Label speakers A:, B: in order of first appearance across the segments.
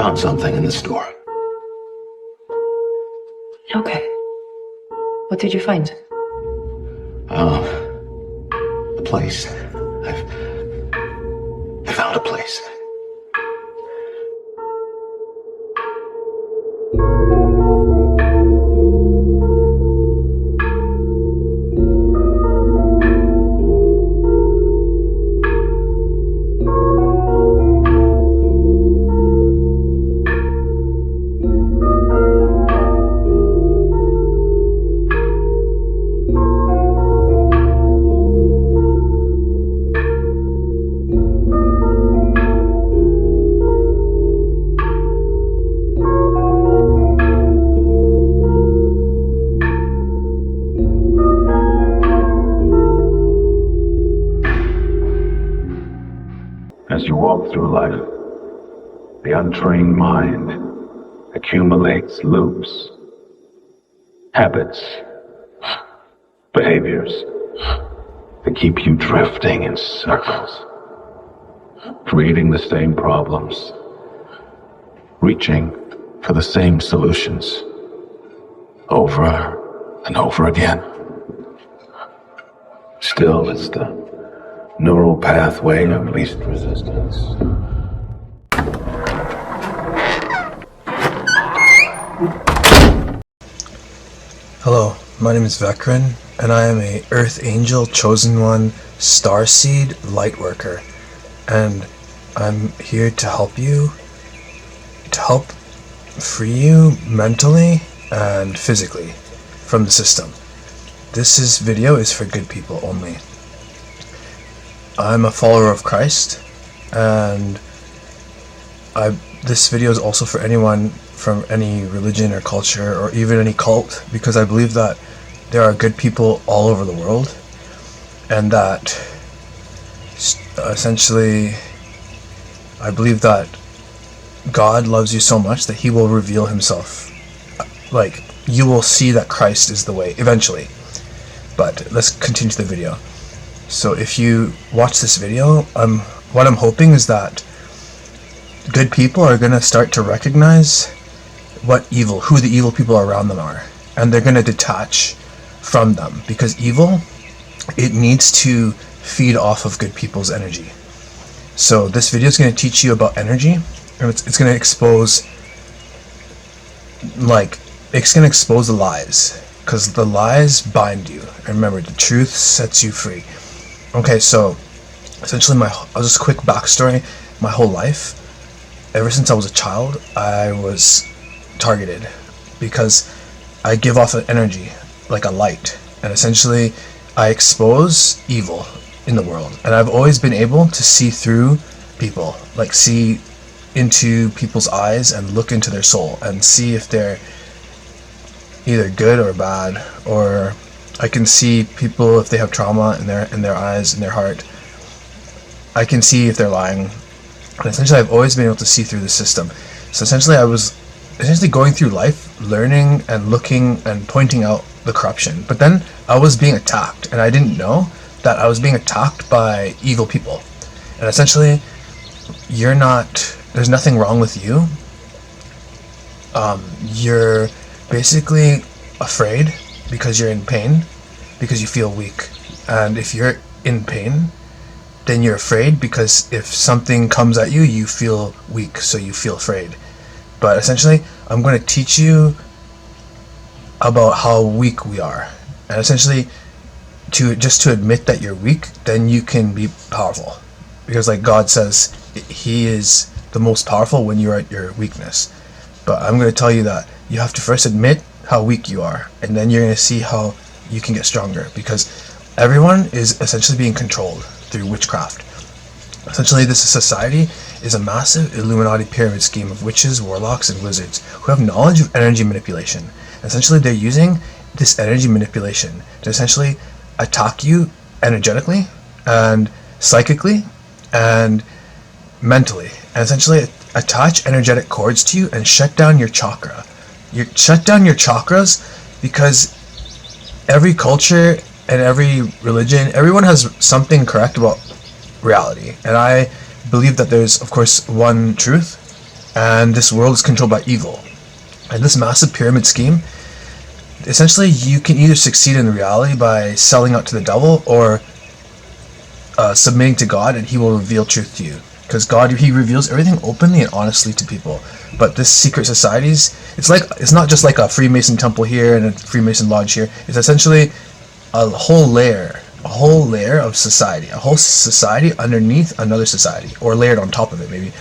A: found something in the store.
B: Okay. What did you find?
A: A place. I found a place.
C: As you walk through life, the untrained mind accumulates loops, habits, behaviors that keep you drifting in circles, creating the same problems, reaching for the same solutions over and over again. Still, it's the neural pathway of least resistance.
D: Hello, my name is Vekren, and I am a Earth Angel Chosen One Starseed Lightworker, and I'm here to help you, to help free you mentally and physically from the system. This video is for good people only. I'm a follower of Christ, and this video is also for anyone from any religion or culture or even any cult, because I believe that there are good people all over the world, and that essentially I believe that God loves you so much that he will reveal himself. Like, you will see that Christ is the way eventually. But let's continue the video. So if you watch this video, what I'm hoping is that good people are going to start to recognize who the evil people around them are, and they're going to detach from them, because evil, it needs to feed off of good people's energy. So this video is going to teach you about energy, and it's going to expose, the lies, because the lies bind you, and remember, the truth sets you free. Okay, so essentially I'll just quick backstory. My whole life, ever since I was a child, I was targeted because I give off an energy, like a light, and essentially I expose evil in the world. And I've always been able to see through people, like see into people's eyes and look into their soul and see if they're either good or bad, or I can see people if they have trauma in their eyes, in their heart. I can see if they're lying. And essentially I've always been able to see through the system. So essentially I was going through life, learning and looking and pointing out the corruption. But then I was being attacked, and I didn't know that I was being attacked by evil people. And essentially, there's nothing wrong with you. You're basically afraid because you're in pain, because you feel weak. And if you're in pain, then you're afraid because if something comes at you, you feel weak, so you feel afraid. But essentially, I'm going to teach you about how weak we are. And essentially, to admit that you're weak, then you can be powerful. Because like God says, he is the most powerful when you're at your weakness. But I'm going to tell you that you have to first admit how weak you are, and then you're going to see how you can get stronger, because everyone is essentially being controlled through witchcraft. Essentially, this society is a massive Illuminati pyramid scheme of witches, warlocks, and wizards who have knowledge of energy manipulation. Essentially, they're using this energy manipulation to essentially attack you energetically and psychically and mentally, and essentially attach energetic cords to you and shut down your chakra. Shut down your chakras, because every culture and every religion, everyone has something correct about reality. And I believe that there's, of course, one truth, and this world is controlled by evil. And this massive pyramid scheme, essentially you can either succeed in reality by selling out to the devil, or submitting to God, and he will reveal truth to you. Because God, he reveals everything openly and honestly to people. But this secret societies, it's not just like a Freemason temple here and a Freemason lodge here. It's essentially a whole layer of society, a whole society underneath another society, or layered on top of it maybe.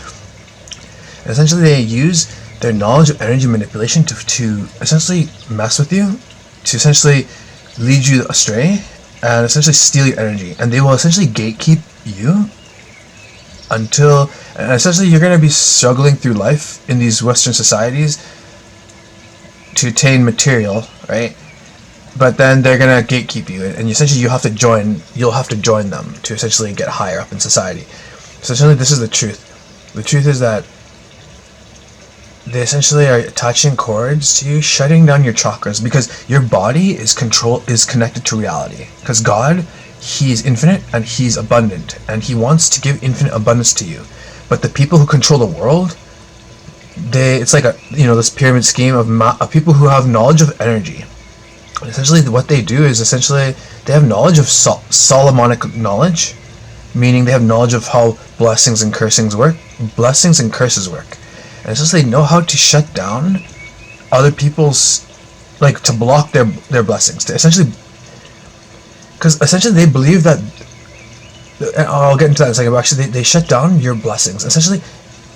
D: And essentially they use their knowledge of energy manipulation to essentially mess with you, to essentially lead you astray, and essentially steal your energy. And they will essentially gatekeep you until, and essentially you're going to be struggling through life in these Western societies to attain material, right? But then they're going to gatekeep you, and essentially you'll have to join them to essentially get higher up in society. So essentially this is the truth. The truth is that they essentially are attaching cords to you, shutting down your chakras, because your body is connected to reality. Because God, he is infinite and he's abundant, and he wants to give infinite abundance to you. But the people who control the world, it's like this pyramid scheme of people who have knowledge of energy. And essentially what they do is essentially they have knowledge of Solomonic knowledge, meaning they have knowledge of how blessings and curses work. And essentially they know how to shut down other people's, to block their blessings, to essentially, because essentially they believe that, and I'll get into that in a second, but actually they shut down your blessings. Essentially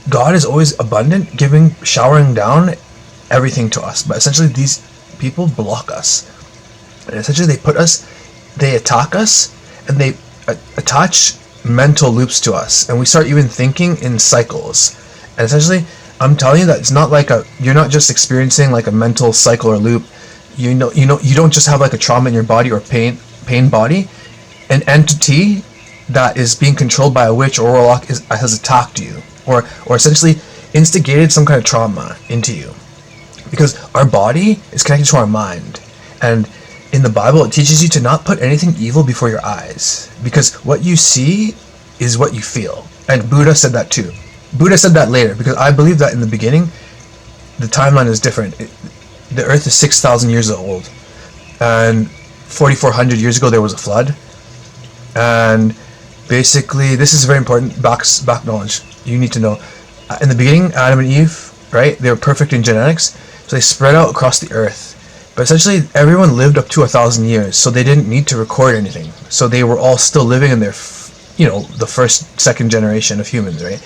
D: God is always abundant, showering down everything to us, but essentially these people block us, and essentially they attack us, and they attach mental loops to us, and we start even thinking in cycles. And essentially I'm telling you that it's not you're not just experiencing like a mental cycle or loop. You don't just have like a trauma in your body or pain body. An entity that is being controlled by a witch or warlock has attacked you, or essentially instigated some kind of trauma into you. Because our body is connected to our mind, and in the Bible it teaches you to not put anything evil before your eyes, because what you see is what you feel. And Buddha said that too. Buddha said that later, because I believe that in the beginning the timeline is different. The earth is 6,000 years old, and 4,400 years ago there was a flood. And basically this is very important back knowledge you need to know. In the beginning, Adam and Eve, right, they were perfect in genetics, so they spread out across the earth. But essentially everyone lived up to 1,000 years, so they didn't need to record anything. So they were all still living in their the second generation of humans, right?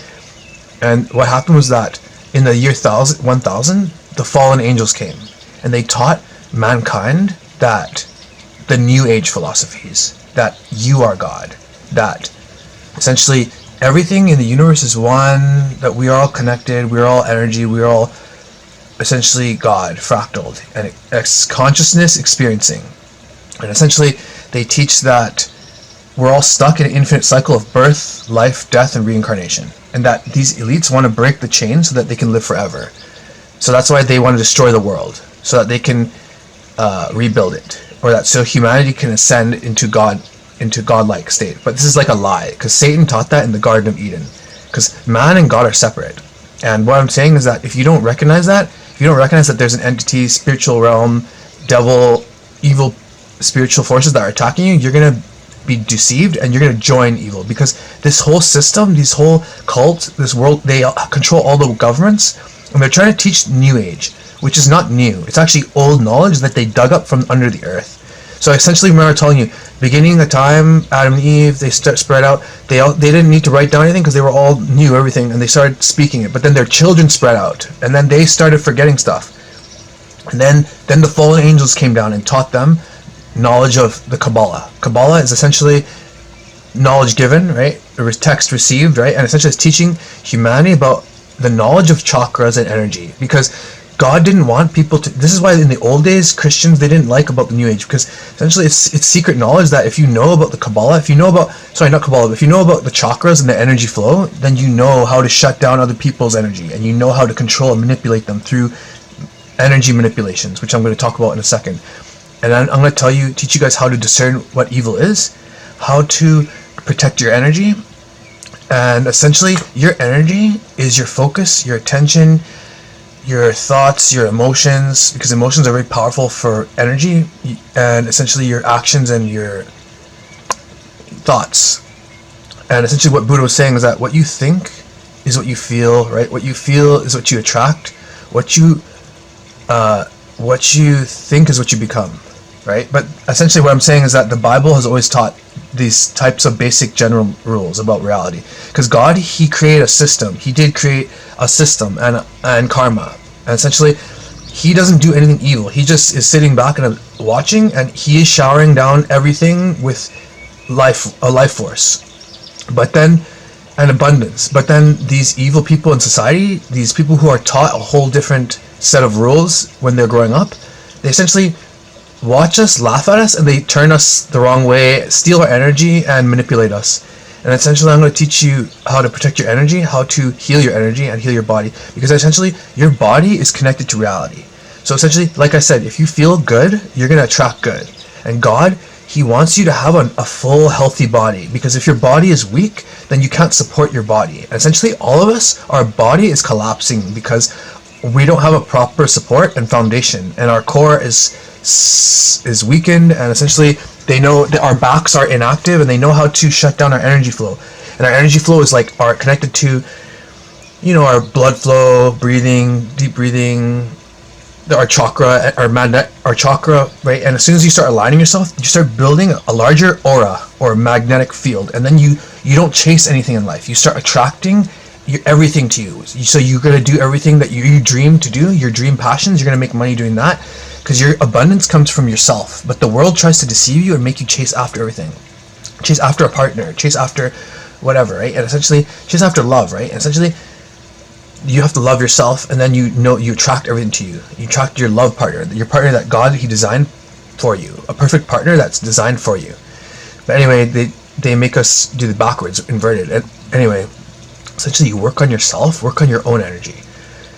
D: And what happened was that in the year 1000, the fallen angels came, and they taught mankind that the New Age philosophies, that you are God, that essentially everything in the universe is one, that we are all connected, we're all energy, we're all essentially God, fractaled, and it's consciousness experiencing. And essentially they teach that we're all stuck in an infinite cycle of birth, life, death, and reincarnation, and that these elites want to break the chain so that they can live forever. So that's why they want to destroy the world, so that they can rebuild it, or that so humanity can ascend into godlike state. But this is like a lie, because Satan taught that in the Garden of Eden, because man and God are separate. And what I'm saying is that if you don't recognize that, there's an entity, spiritual realm, devil, evil spiritual forces that are attacking you, you're going to be deceived, and you're going to join evil. Because this whole system, this whole cult, this world, they control all the governments, and they're trying to teach New Age, which is not new. It's actually old knowledge that they dug up from under the earth. So essentially, remember telling you, beginning of time, Adam and Eve, they spread out. They didn't need to write down anything because they were all knew everything, and they started speaking it. But then their children spread out, and then they started forgetting stuff. And then the fallen angels came down and taught them knowledge of the Kabbalah. Kabbalah is essentially knowledge given, right? Text received, right? And essentially it's teaching humanity about the knowledge of chakras and energy, because God didn't want people to. This is why in the old days Christians, they didn't like about the New Age, because essentially it's secret knowledge that if you know about the Kabbalah, if you know about the chakras and the energy flow, then you know how to shut down other people's energy, and you know how to control and manipulate them through energy manipulations, which I'm going to talk about in a second. And I'm going to teach you guys how to discern what evil is, how to protect your energy, And essentially, your energy is your focus, your attention, your thoughts, your emotions, because emotions are very powerful for energy, and essentially your actions and your thoughts. And essentially what Buddha was saying is that what you think is what you feel, right? What you feel is what you attract. What you think is what you become, right? But essentially what I'm saying is that the Bible has always taught these types of basic general rules about reality. Because God, he created a system. He did create a system and karma. And essentially, he doesn't do anything evil. He just is sitting back and watching, and he is showering down everything with a life force. But then, and abundance. But then these evil people in society, these people who are taught a whole different set of rules when they're growing up, they essentially watch us, laugh at us, and they turn us the wrong way, steal our energy, and manipulate us. And essentially, I'm going to teach you how to protect your energy, how to heal your energy and heal your body. Because essentially, your body is connected to reality. So essentially, like I said, if you feel good, you're going to attract good. And God, he wants you to have a full, healthy body. Because if your body is weak, then you can't support your body. And essentially, all of us, our body is collapsing because we don't have a proper support and foundation. And our core is weakened, and essentially they know that our backs are inactive, and they know how to shut down our energy flow. And our energy flow is like are connected to, our blood flow, breathing, deep breathing, our chakra, our chakra, right? And as soon as you start aligning yourself, you start building a larger aura or magnetic field, and then you don't chase anything in life. You start attracting everything to you. So you're gonna do everything that you dream to do, your dream passions. You're gonna make money doing that, because your abundance comes from yourself. But the world tries to deceive you and make you chase after everything. Chase after a partner, chase after whatever, right? And essentially chase after love, right? And essentially you have to love yourself, and then you attract everything to you. You attract your love partner, your partner that God, he designed for you, a perfect partner that's designed for you. But anyway, they make us do the backwards, inverted. And anyway, essentially you work on yourself, work on your own energy.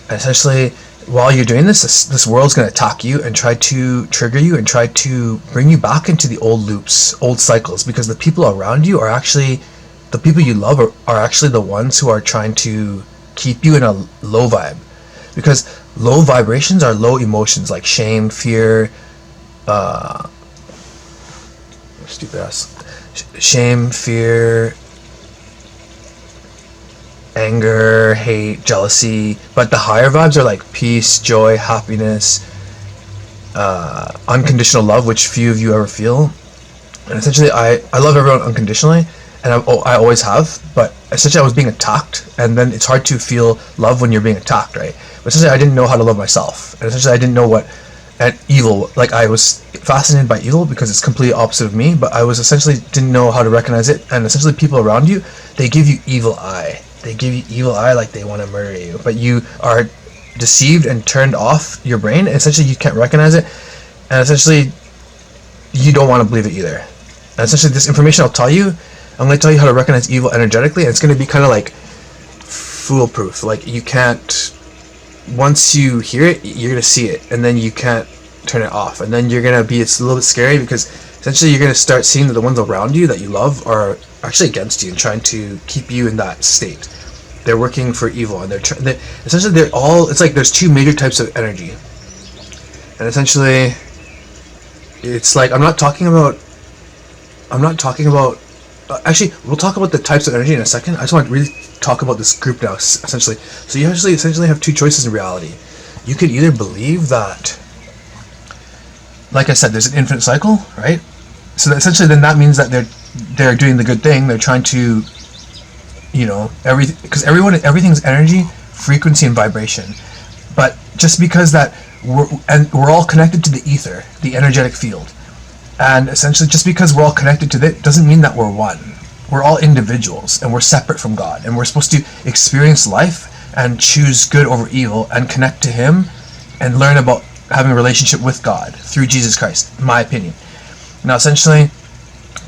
D: And essentially, while you're doing this world's going to attack you and try to trigger you and try to bring you back into the old loops, old cycles, because the people around you are actually, the people you love are actually the ones who are trying to keep you in a low vibe. Because low vibrations are low emotions like shame, fear, shame, fear, anger, hate, jealousy. But the higher vibes are like peace, joy, happiness, unconditional love, which few of you ever feel. And essentially I love everyone unconditionally, and I always have, but essentially I was being attacked, and then it's hard to feel love when you're being attacked, right? But essentially I didn't know how to love myself, and essentially I didn't know what evil, like I was fascinated by evil because it's completely opposite of me, but I was essentially didn't know how to recognize it. And essentially people around you, they give you evil eye. They give you evil eye like they want to murder you, but you are deceived and turned off your brain. Essentially you can't recognize it, and essentially you don't want to believe it either. And essentially this information I'll tell you, I'm going to tell you how to recognize evil energetically, and it's going to be kind of like foolproof. Like you can't, once you hear it, you're going to see it, and then you can't turn it off. And then you're going to be, it's a little bit scary, because essentially you're going to start seeing that the ones around you that you love are actually against you and trying to keep you in that state. They're working for evil, and essentially they're all, it's like there's two major types of energy. And essentially it's like, I'm not talking about actually, we'll talk about the types of energy in a second. I just want to really talk about this group now, essentially. So you essentially have two choices in reality. You can either believe that, like I said, there's an infinite cycle, right? So that essentially then that means that they're doing the good thing. They're trying to, because everything's energy, frequency, and vibration. But just because that we're all connected to the ether, the energetic field. And essentially, just because we're all connected to it doesn't mean that we're one. We're all individuals, and we're separate from God. And we're supposed to experience life and choose good over evil and connect to Him and learn about having a relationship with God through Jesus Christ, in my opinion. Now, essentially,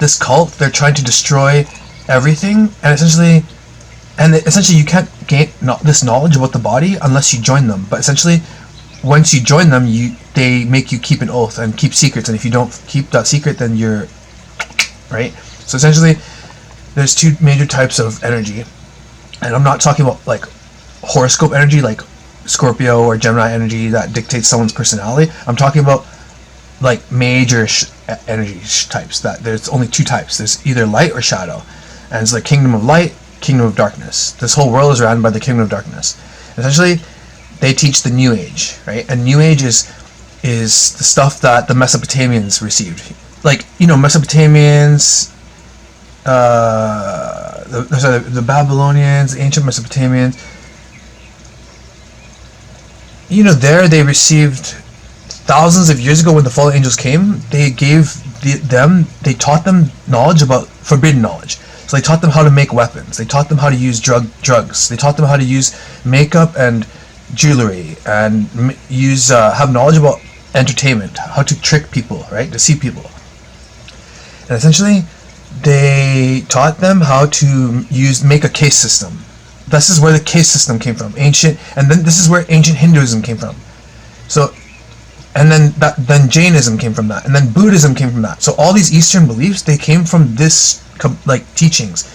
D: this cult, they're trying to destroy everything, and essentially you can't gain this knowledge about the body unless you join them. But essentially, once you join them, they make you keep an oath and keep secrets, and if you don't keep that secret, then you're right. So essentially there's two major types of energy, and I'm not talking about like horoscope energy, like Scorpio or Gemini energy that dictates someone's personality. I'm talking about like major energy types. That there's only two types. There's either light or shadow, and it's the kingdom of light, kingdom of darkness. This whole world is ran by the kingdom of darkness. Essentially, they teach the New Age, right? And New Age is the stuff that the Mesopotamians received. Like, you know, Mesopotamians, the Babylonians, ancient Mesopotamians. You know, there they received thousands of years ago when the fallen angels came. They gave they taught them knowledge about forbidden knowledge. So they taught them how to make weapons. They taught them how to use drugs. They taught them how to use makeup and jewelry, and have knowledge about entertainment, how to trick people, right? Deceive people. And essentially, they taught them how to make a caste system. This is where the caste system came from, ancient, and then this is where ancient Hinduism came from. So, and then Jainism came from that, and then Buddhism came from that. So all these Eastern beliefs, they came from this like teachings.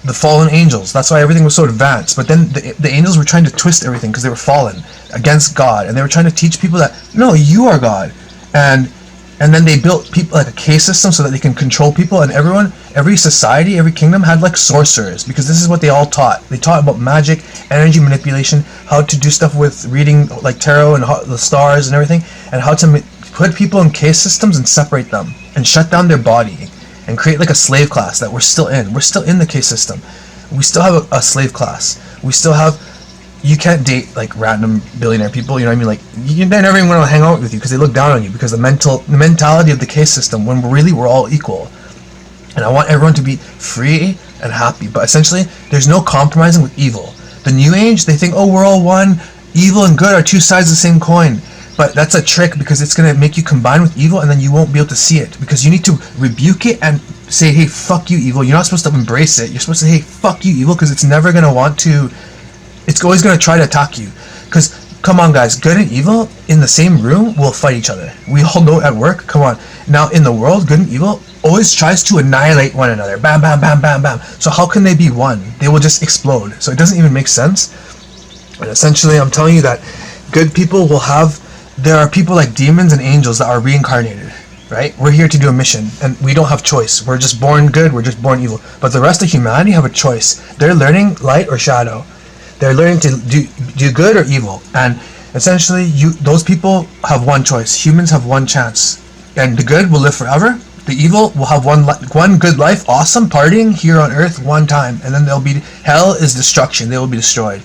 D: The fallen angels. That's why everything was so advanced. But then the angels were trying to twist everything because they were fallen against God, and they were trying to teach people that no, you are God, and then they built people like a caste system so that they can control people, and every society, every kingdom had like sorcerers, because this is what they all taught. They taught about magic, energy manipulation, how to do stuff with reading like tarot and the stars and everything, and how to put people in caste systems and separate them and shut down their body and create like a slave class that we're still in. We're still in the caste system. We still have a slave class. We still have. You can't date like random billionaire people, you know what I mean? Like, they're never even going to hang out with you because they look down on you, because the mentality of the caste system, when we're all equal. And I want everyone to be free and happy, but essentially there's no compromising with evil. The New Age, they think, oh, we're all one. Evil and good are two sides of the same coin. But that's a trick, because it's going to make you combine with evil, and then you won't be able to see it, because you need to rebuke it and say, hey, fuck you, evil. You're not supposed to embrace it. You're supposed to say, hey, fuck you, evil, because it's never going to want to. It's always going to try to attack you. Because, come on, guys, good and evil in the same room will fight each other. We all know at work. Come on. Now, in the world, good and evil always tries to annihilate one another. Bam, bam, bam, bam, bam. So how can they be one? They will just explode. So it doesn't even make sense. And essentially, I'm telling you that good people will have. There are people like demons and angels that are reincarnated. Right? We're here to do a mission, and we don't have choice. We're just born good. We're just born evil. But the rest of humanity have a choice. They're learning light or shadow. They're learning to do good or evil, and essentially, those people have one choice. Humans have one chance, and the good will live forever. The evil will have one good life, awesome partying here on Earth one time, and then hell is destruction. They will be destroyed,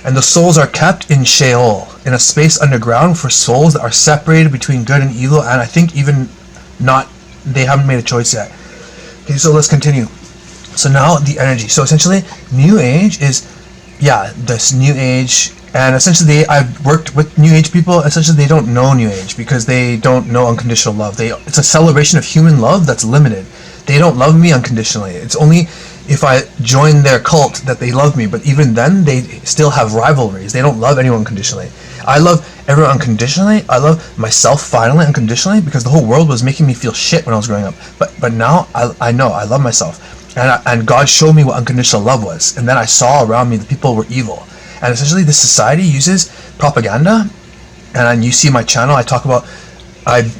D: and the souls are kept in Sheol, in a space underground for souls that are separated between good and evil. And I think they haven't made a choice yet. Okay, so let's continue. So now the energy. So essentially, New Age is. Yeah, this New Age, and essentially I've worked with New Age people. Essentially, they don't know New Age because they don't know unconditional love. It's a celebration of human love that's limited. They don't love me unconditionally. It's only if I join their cult that they love me, but even then, they still have rivalries. They don't love anyone unconditionally. I love everyone unconditionally. I love myself finally unconditionally, because the whole world was making me feel shit when I was growing up. But now I know I love myself. And God showed me what unconditional love was. And then I saw around me the people were evil. And essentially this society uses propaganda. And you see my channel, I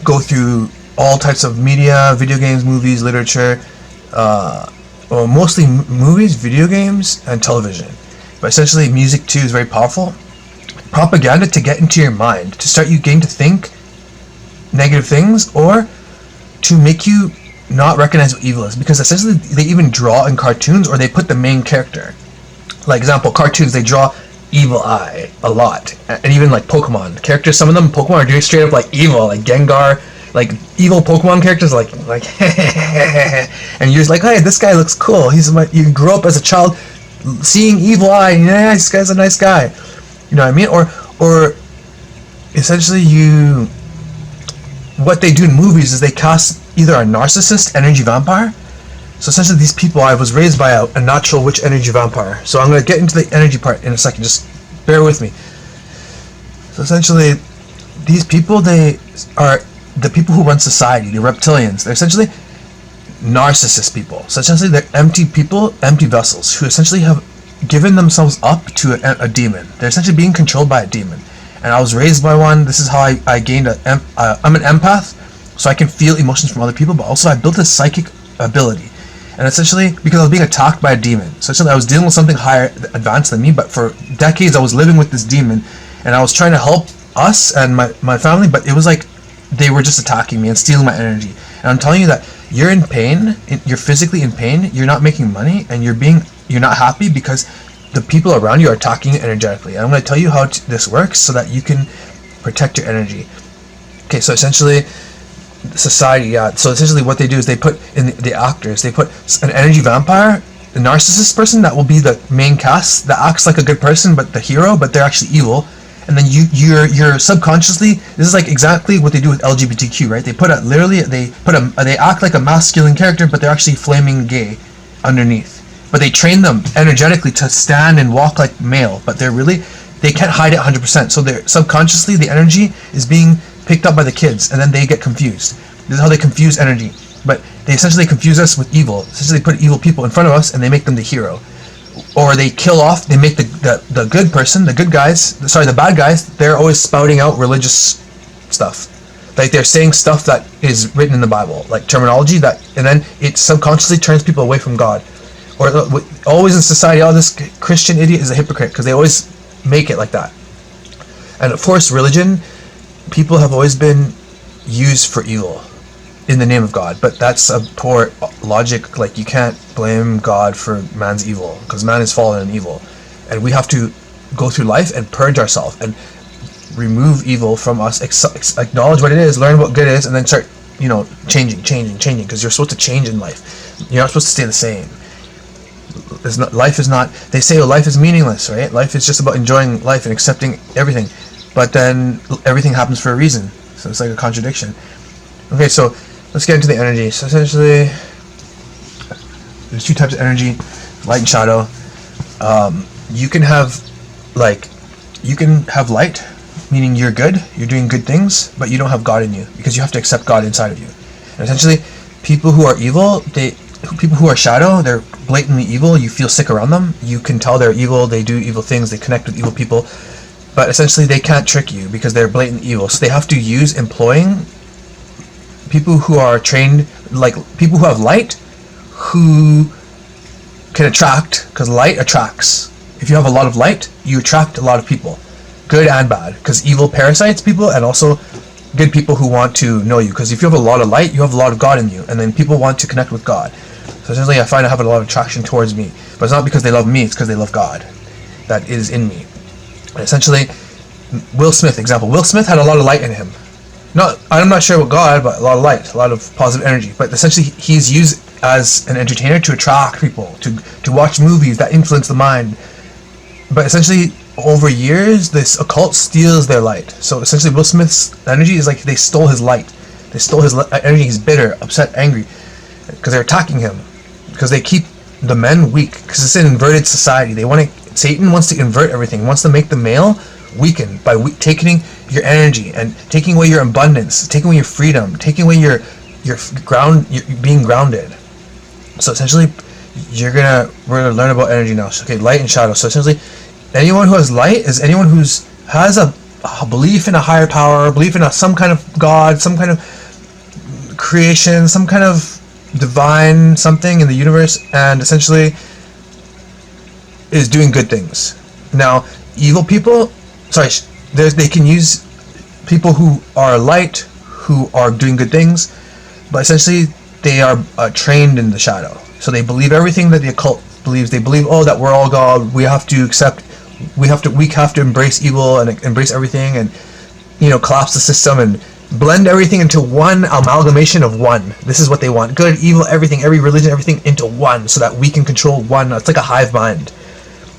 D: go through all types of media, video games, movies, literature, mostly movies, video games, and television. But essentially music too is very powerful. Propaganda to get into your mind, to start you getting to think negative things, or to make you not recognize what evil is, because essentially they even draw in cartoons, or they put the main character. Like example, cartoons, they draw evil eye a lot, and even like Pokemon characters, some of them Pokemon are doing straight up like evil, like Gengar, like evil Pokemon characters, like and you're just like, hey, this guy looks cool. You grew up as a child seeing evil eye, yeah, this guy's a nice guy, you know what I mean? Or essentially what they do in movies is they cast either a narcissist energy vampire. So essentially these people, I was raised by a natural witch energy vampire. So I'm going to get into the energy part in a second, just bear with me. So essentially these people, they are the people who run society, the reptilians. They're essentially, narcissist people. So essentially they're empty people, empty vessels, who essentially have given themselves up to a demon. They're essentially being controlled by a demon. And I was raised by one. This is how I gained I'm an empath, so I can feel emotions from other people, but also I built a psychic ability. And essentially, because I was being attacked by a demon. So essentially I was dealing with something higher advanced than me, but for decades I was living with this demon, and I was trying to help us and my family, but it was like they were just attacking me and stealing my energy. And I'm telling you that you're in pain, you're physically in pain, you're not making money, and you're not happy because the people around you are attacking you energetically. And I'm going to tell you how this works so that you can protect your energy. Okay, so essentially, society, so essentially what they do is they put in the actors, they put an energy vampire, the narcissist person that will be the main cast, that acts like a good person, but the hero, but they're actually evil. And then you're subconsciously, this is like exactly what they do with LGBTQ, right? They put they act like a masculine character, but they're actually flaming gay underneath. But they train them energetically to stand and walk like male, but they can't hide it 100%. So they're subconsciously, the energy is being picked up by the kids, and then they get confused. This is how they confuse energy. But they essentially confuse us with evil. Essentially they put evil people in front of us and they make them the hero. Or they kill off, they make the good person, the bad guys, they're always spouting out religious stuff. Like they're saying stuff that is written in the Bible, like terminology and then it subconsciously turns people away from God. Or always in society, this Christian idiot is a hypocrite, because they always make it like that. And of course, religion, people have always been used for evil in the name of God, but that's a poor logic. Like, you can't blame God for man's evil, because man is fallen and evil, and we have to go through life and purge ourselves and remove evil from us, acknowledge what it is, learn what good is, and then start changing, because you're supposed to change in life. You're not supposed to stay the same. Life is not, they say, life is meaningless, right? Life is just about enjoying life and accepting everything, but then everything happens for a reason, so it's like a contradiction. Okay, so let's get into the energy. So essentially, there's two types of energy, light and shadow. You can have light, meaning you're good, you're doing good things, but you don't have God in you, because you have to accept God inside of you. And essentially, people who are evil, people who are shadow, they're blatantly evil. You feel sick around them. You can tell they're evil. They do evil things. They connect with evil people. But essentially, they can't trick you because they're blatant evil. So they have to use employing people who are trained, like people who have light, who can attract, because light attracts. If you have a lot of light, you attract a lot of people, good and bad, because evil parasites people, and also good people who want to know you. Because if you have a lot of light, you have a lot of God in you, and then people want to connect with God. So essentially, I find I have a lot of attraction towards me, but it's not because they love me, it's because they love God that is in me. And essentially, Will Smith, example. Will Smith had a lot of light in him. I'm not sure what God, but a lot of light, a lot of positive energy. But essentially, he's used as an entertainer to attract people, to watch movies that influence the mind. But essentially, over years, this occult steals their light. So essentially, Will Smith's energy is like they stole his light. They stole his energy. He's bitter, upset, angry, because they're attacking him. Because they keep the men weak. Because it's an inverted society. Satan wants to invert everything. Wants to make the male weaken by taking your energy and taking away your abundance, taking away your freedom, taking away your being grounded. So essentially, we're gonna learn about energy now. So, okay, light and shadow. So essentially, anyone who has light is anyone who has a belief in a higher power, belief in some kind of God, some kind of creation, some kind of divine something in the universe, and essentially is doing good things. Now, evil people, they can use people who are light, who are doing good things, but essentially they are trained in the shadow. So they believe everything that the occult believes. They believe, that we're all God. We have to embrace evil and embrace everything, and collapse the system and blend everything into one amalgamation of one. This is what they want: good, evil, everything, every religion, everything into one, so that we can control one. It's like a hive mind.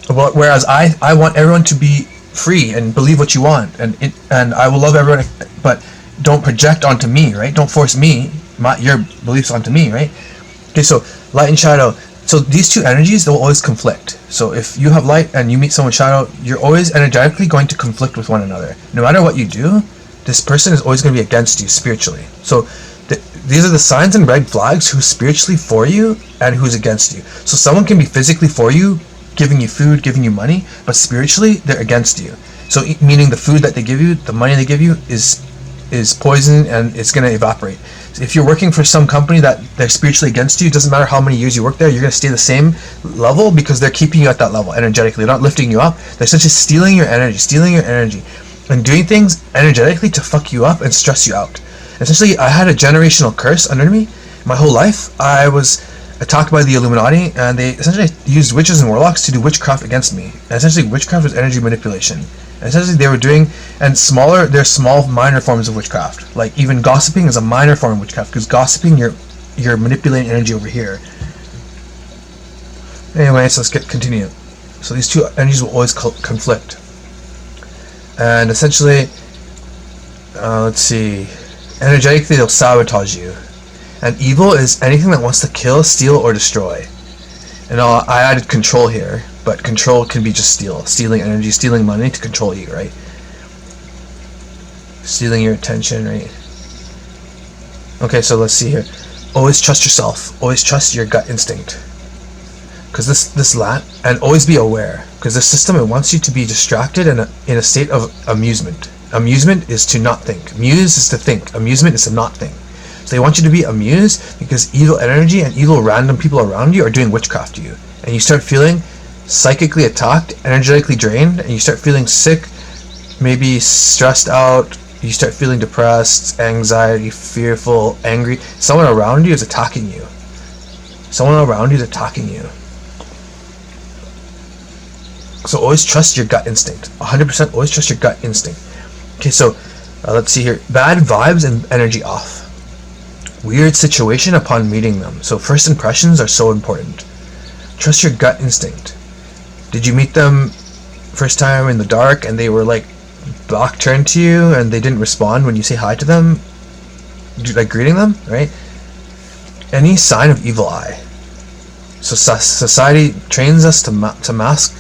D: Whereas I want everyone to be free and believe what you want, and I will love everyone, but don't project onto me, right? Don't force your beliefs onto me, right? Okay, so light and shadow. So these two energies, they'll always conflict. So if you have light and you meet someone shadow, you're always energetically going to conflict with one another. No matter what you do, this person is always going to be against you spiritually. So these are the signs and red flags who's spiritually for you and who's against you. So someone can be physically for you, giving you food, giving you money, but spiritually they're against you. So meaning the food that they give you, the money they give you is poison and it's going to evaporate. So if you're working for some company that they're spiritually against you, it doesn't matter how many years you work there, you're going to stay the same level because they're keeping you at that level energetically. They're not lifting you up. They're essentially stealing your energy, and doing things energetically to fuck you up and stress you out. Essentially, I had a generational curse under me my whole life. I was attacked by the Illuminati, and they essentially used witches and warlocks to do witchcraft against me. And essentially, witchcraft was energy manipulation. And essentially, they were doing, and there's small, minor forms of witchcraft. Like even gossiping is a minor form of witchcraft, because gossiping, you're manipulating energy over here. Anyway, so let's continue. So these two energies will always conflict. And essentially, let's see, energetically they'll sabotage you. And evil is anything that wants to kill, steal, or destroy. And I added control here, but control can be just stealing energy, stealing money to control you, right? Stealing your attention, right? Okay, so let's see here. Always trust yourself. Always trust your gut instinct. Because and always be aware. Because the system, it wants you to be distracted and in a state of amusement. Amusement is to not think. Muse is to think. Amusement is to not think. So they want you to be amused because evil energy and evil random people around you are doing witchcraft to you. And you start feeling psychically attacked, energetically drained, and you start feeling sick, maybe stressed out, you start feeling depressed, anxiety, fearful, angry. Someone around you is attacking you. Someone around you is attacking you. So always trust your gut instinct. 100% always trust your gut instinct. Okay, so let's see here. Bad vibes and energy off. Weird situation upon meeting them. So first impressions are so important. Trust your gut instinct. Did you meet them first time in the dark and they were like back turned to you and they didn't respond when you say hi to them? Like greeting them, right? Any sign of evil eye. So society trains us to mask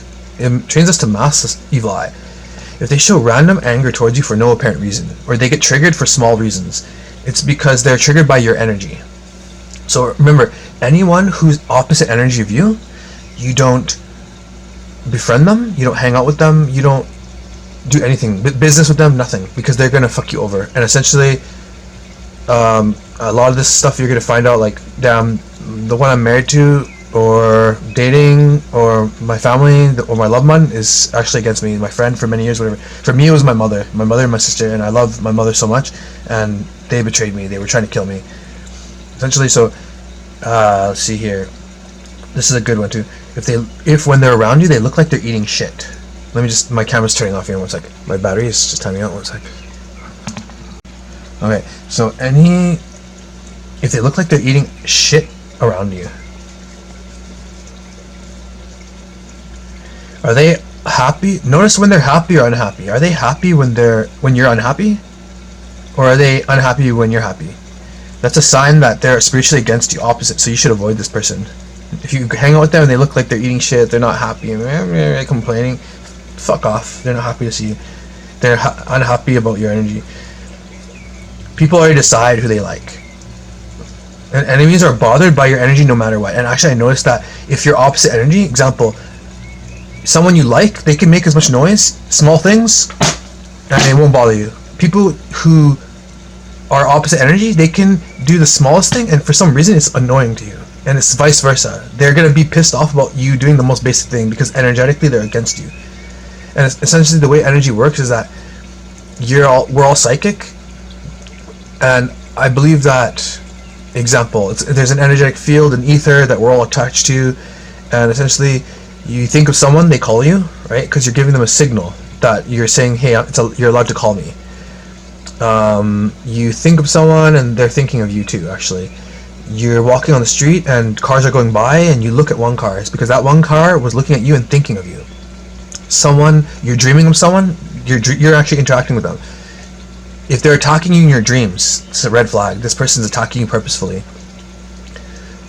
D: this evil eye. If they show random anger towards you for no apparent reason, or they get triggered for small reasons, it's because they're triggered by your energy. So remember, anyone who's opposite energy of you, you don't befriend them, you don't hang out with them, you don't do anything, business with them, nothing, because they're going to fuck you over. And essentially, a lot of this stuff you're going to find out, like, damn, the one I'm married to, or dating, or my family, or my loved one is actually against me. My friend for many years, whatever. For me, it was my mother and my sister, and I love my mother so much, and they betrayed me. They were trying to kill me. Essentially, so, let's see here. This is a good one too. If when they're around you, they look like they're eating shit. Let me just, my camera's turning off here, 1 sec. My battery is just timing out, 1 sec. Okay, so if they look like they're eating shit around you, are they happy? Notice when they're happy or unhappy. Are they happy when you're unhappy? Or are they unhappy when you're happy? That's a sign that they're spiritually against you, opposite, so you should avoid this person. If you hang out with them and they look like they're eating shit, they're not happy, and they're complaining, fuck off. They're not happy to see you. They're unhappy about your energy. People already decide who they like. And enemies are bothered by your energy no matter what. And actually I noticed that if you're opposite energy, example, someone you like, they can make as much noise, small things, and they won't bother you. People who are opposite energy, they can do the smallest thing, and for some reason it's annoying to you. And it's vice versa. They're going to be pissed off about you doing the most basic thing because energetically they're against you. And essentially the way energy works is that we're all psychic, and I believe that, example, there's an energetic field, an ether that we're all attached to, and essentially you think of someone, they call you, right? Because you're giving them a signal that you're saying, hey, you're allowed to call me. You think of someone and they're thinking of you too, actually. You're walking on the street and cars are going by and you look at one car. It's because that one car was looking at you and thinking of you. You're dreaming of someone, you're actually interacting with them. If they're attacking you in your dreams, it's a red flag. This person's attacking you purposefully.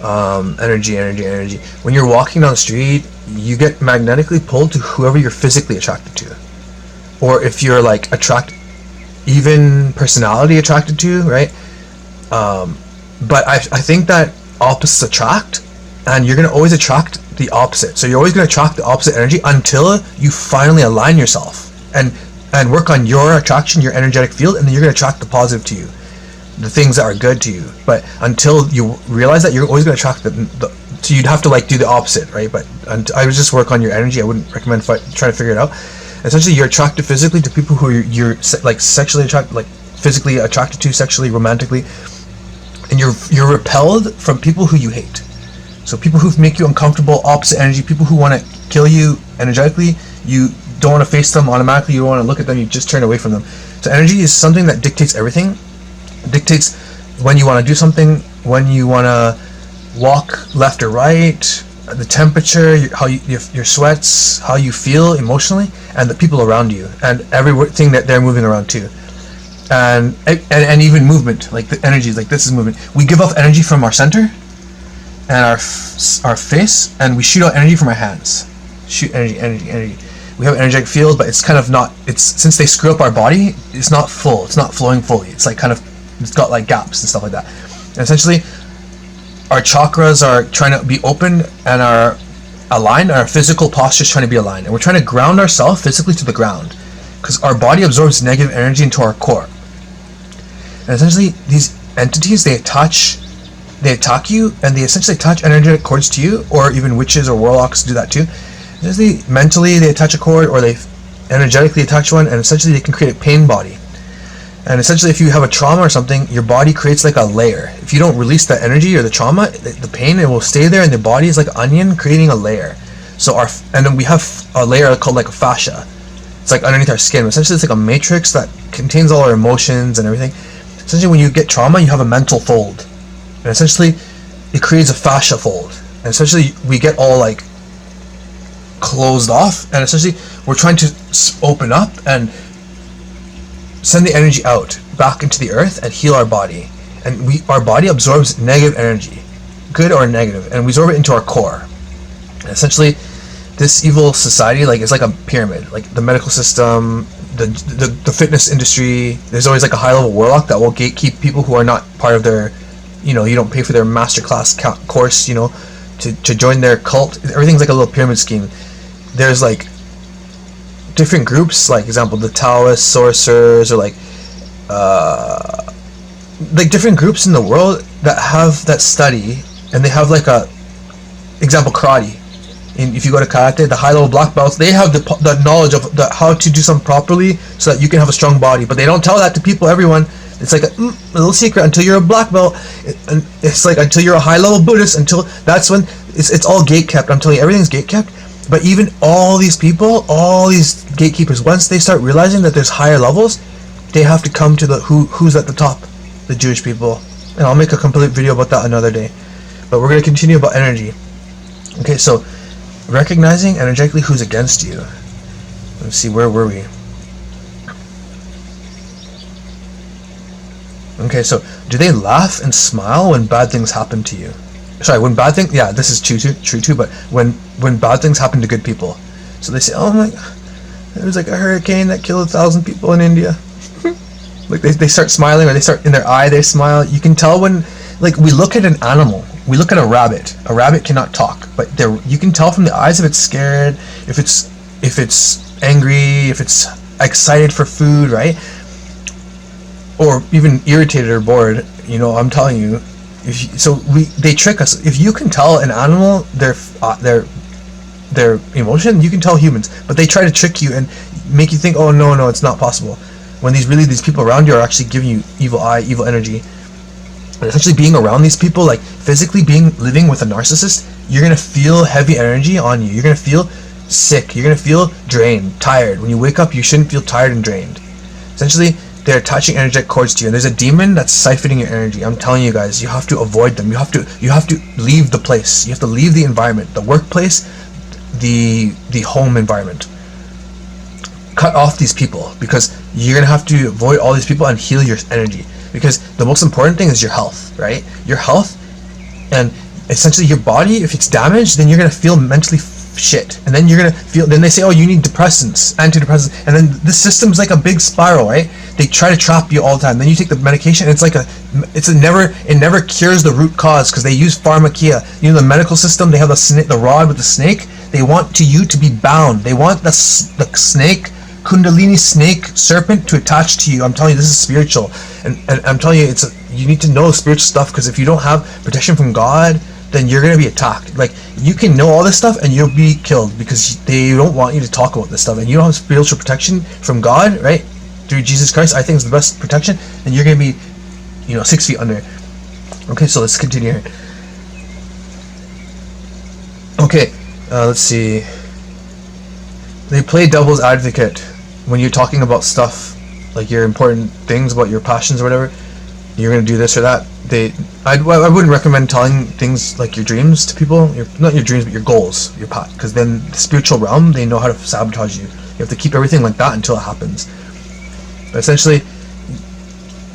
D: Energy. When you're walking down the street, you get magnetically pulled to whoever you're physically attracted to. Or if you're like even personality attracted to, right? But I think that opposites attract, and you're going to always attract the opposite. So you're always going to attract the opposite energy until you finally align yourself and work on your attraction, your energetic field, and then you're going to attract the positive to you, the things that are good to you. But until you realize that, you're always going to attract so you'd have to like do the opposite, right? But I would just work on your energy. I wouldn't recommend trying to figure it out. Essentially, you're attracted physically to people who you're like sexually attracted, like physically attracted to, sexually, romantically, and you're repelled from people who you hate. So people who make you uncomfortable, opposite energy, people who want to kill you energetically, you don't want to face them automatically, you don't want to look at them, you just turn away from them. So energy is something that dictates everything. It dictates when you want to do something, when you want to walk left or right, the temperature, how your sweats, how you feel emotionally, and the people around you, and everything that they're moving around too. And even movement, like the energy, like this is movement. We give off energy from our center and our face, and we shoot out energy from our hands. Shoot energy. We have an energetic field, but it's kind of not. It's since they screw up our body, it's not full. It's not flowing fully. It's like kind of, it's got like gaps and stuff like that. And essentially, our chakras are trying to be open and are aligned. Our physical posture is trying to be aligned, and we're trying to ground ourselves physically to the ground, because our body absorbs negative energy into our core. And essentially, these entities, they attack you, and they essentially attach energetic cords to you, or even witches or warlocks do that too. Essentially, mentally they attach a cord, or they energetically attach one, and essentially they can create a pain body. And essentially, if you have a trauma or something, your body creates like a layer. If you don't release that energy or the trauma, the pain, it will stay there, and the body is like an onion creating a layer. And then we have a layer called like a fascia. It's like underneath our skin. Essentially, it's like a matrix that contains all our emotions and everything. Essentially, when you get trauma, you have a mental fold, and essentially, it creates a fascia fold. And essentially, we get all like closed off, and essentially, we're trying to open up and send the energy out back into the earth and heal our body. And our body absorbs negative energy, good or negative, and we absorb it into our core. And essentially, this evil society, like, it's like a pyramid. Like the medical system, the fitness industry, there's always like a high level warlock that will gatekeep people who are not part of their, you don't pay for their masterclass course, to join their cult. Everything's like a little pyramid scheme. There's like different groups, like example, the Taoist sorcerers, or like different groups in the world that study, and they have like a example karate. If you go to karate, the high level black belts, they have the knowledge of how to do something properly so that you can have a strong body, but they don't tell that to people, everyone. It's like a little secret until you're a black belt, and it's like until you're a high level Buddhist, until that's when it's all gate kept. I'm telling you, everything's gate kept. But even all these people, all these gatekeepers, once they start realizing that there's higher levels, they have to come to who's at the top, the Jewish people. And I'll make a complete video about that another day. But we're going to continue about energy. Okay, so recognizing energetically who's against you. Let's see, where were we? Okay, so do they laugh and smile when bad things happen to you? Sorry, when bad things, yeah, this is true too, but when bad things happen to good people. So they say, oh my, there was like a hurricane that killed 1,000 people in India. Like they start smiling, or they start, in their eye they smile. You can tell when, like, we look at an animal, we look at a rabbit cannot talk, but you can tell from the eyes if it's scared, if it's angry, if it's excited for food, right? Or even irritated or bored. I'm telling you, they trick us. If you can tell an animal their emotion, you can tell humans, but they try to trick you and make you think, oh no, it's not possible, when these people around you are actually giving you evil energy. And essentially, being around these people, like physically living with a narcissist, you're gonna feel heavy energy on you. You're gonna feel sick. You're gonna feel drained, tired. When you wake up, you shouldn't feel tired and drained. Essentially, they're attaching energetic cords to you, and there's a demon that's siphoning your energy. I'm telling you guys, you have to avoid them. You have to leave the place. You have to leave the environment, the workplace, the home environment. Cut off these people, because you're gonna have to avoid all these people and heal your energy. Because the most important thing is your health, right? Your health, and essentially your body. If it's damaged, then you're gonna feel mentally shit, and then you're gonna feel. Then they say, oh, you need depressants, antidepressants, and then this system's like a big spiral, right? They try to trap you all the time. Then you take the medication, and it never cures the root cause because they use pharmakia. You know, the medical system, they have the rod with the snake. They want you to be bound. They want the snake, Kundalini snake serpent to attach to you. I'm telling you, this is spiritual, and I'm telling you, you need to know spiritual stuff, because if you don't have protection from God, then you're gonna be attacked. Like, you can know all this stuff and you'll be killed because they don't want you to talk about this stuff, and you don't have spiritual protection from God, right? Through Jesus Christ, I think is the best protection, and you're gonna be, 6 feet under. Okay, so let's continue here. Okay, let's see. They play devil's advocate when you're talking about stuff, like your important things about your passions or whatever. You're gonna do this or that. I wouldn't recommend telling things like your dreams to people. Not your dreams, but your goals, your path. Because then the spiritual realm, they know how to sabotage you. You have to keep everything like that until it happens. But essentially,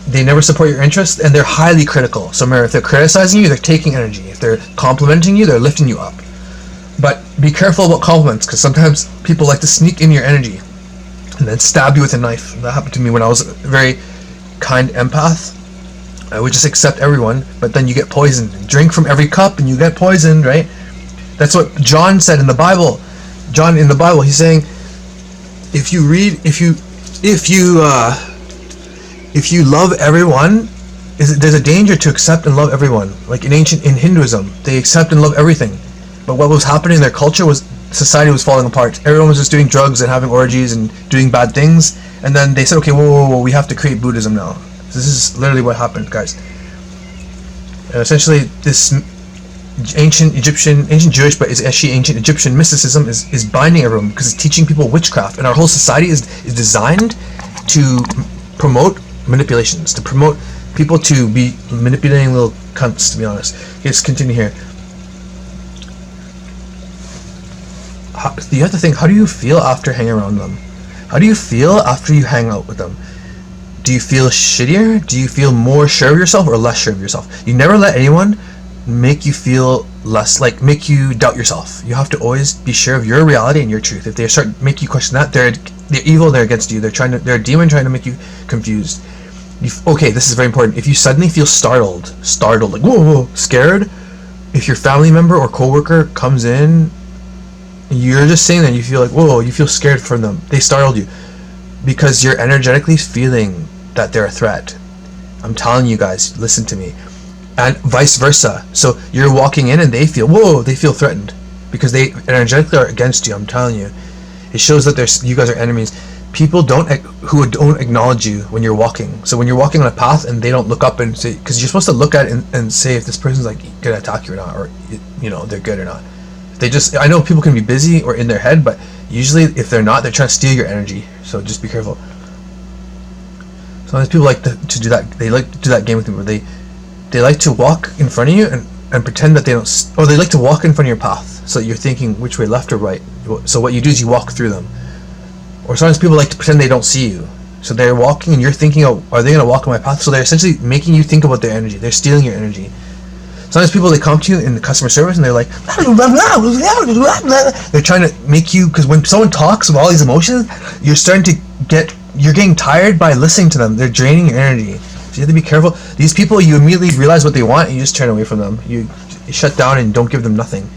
D: they never support your interests, and they're highly critical. So remember, if they're criticizing you, they're taking energy. If they're complimenting you, they're lifting you up. But be careful about compliments, because sometimes people like to sneak in your energy and then stab you with a knife. That happened to me when I was a very kind empath. I would just accept everyone, but then you get poisoned. Drink from every cup and you get poisoned, right? That's what John said in the Bible. John in the Bible, he's saying, if you love everyone, there's a danger to accept and love everyone. Like in Hinduism, they accept and love everything. But what was happening in their culture was society was falling apart. Everyone was just doing drugs and having orgies and doing bad things. And then they said, okay, whoa, we have to create Buddhism now. This is literally what happened, guys. And essentially, this ancient Jewish, but is actually ancient Egyptian mysticism is binding everyone, because it's teaching people witchcraft. And our whole society is designed to promote manipulations, to promote people to be manipulating little cunts, to be honest. Okay, let's continue here. You have to think, how do you feel after hanging around them? How do you feel after you hang out with them? Do you feel shittier? Do you feel more sure of yourself or less sure of yourself? You never let anyone make you feel less, like make you doubt yourself. You have to always be sure of your reality and your truth. If they start make you question that, they're evil, they're against you. They're a demon trying to make you confused. Okay, this is very important. If you suddenly feel startled, like whoa, scared, if your family member or coworker comes in, you're just saying that you feel like, whoa, you feel scared from them. They startled you because you're energetically feeling that they're a threat. I'm telling you guys, listen to me. And vice versa. So you're walking in and they feel, whoa, they feel threatened because they energetically are against you. I'm telling you. It shows that you guys are enemies. People who don't acknowledge you when you're walking. So when you're walking on a path and they don't look up and say, because you're supposed to look at it and say if this person's like gonna attack you or not, or they're good or not. I know people can be busy or in their head, but usually if they're not, they're trying to steal your energy. So just be careful. Sometimes people like to do that. They like to do that game with you where they like to walk in front of you and pretend that they don't, or they like to walk in front of your path so that you're thinking which way, left or right. So what you do is you walk through them. Or sometimes people like to pretend they don't see you. So they're walking and you're thinking, oh, are they going to walk on my path? So they're essentially making you think about their energy. They're stealing your energy. Sometimes people, they come to you in the customer service and they're like, they're trying to make you, because when someone talks with all these emotions, you're getting tired by listening to them. They're draining your energy. So you have to be careful. These people, you immediately realize what they want and you just turn away from them. You shut down and don't give them nothing.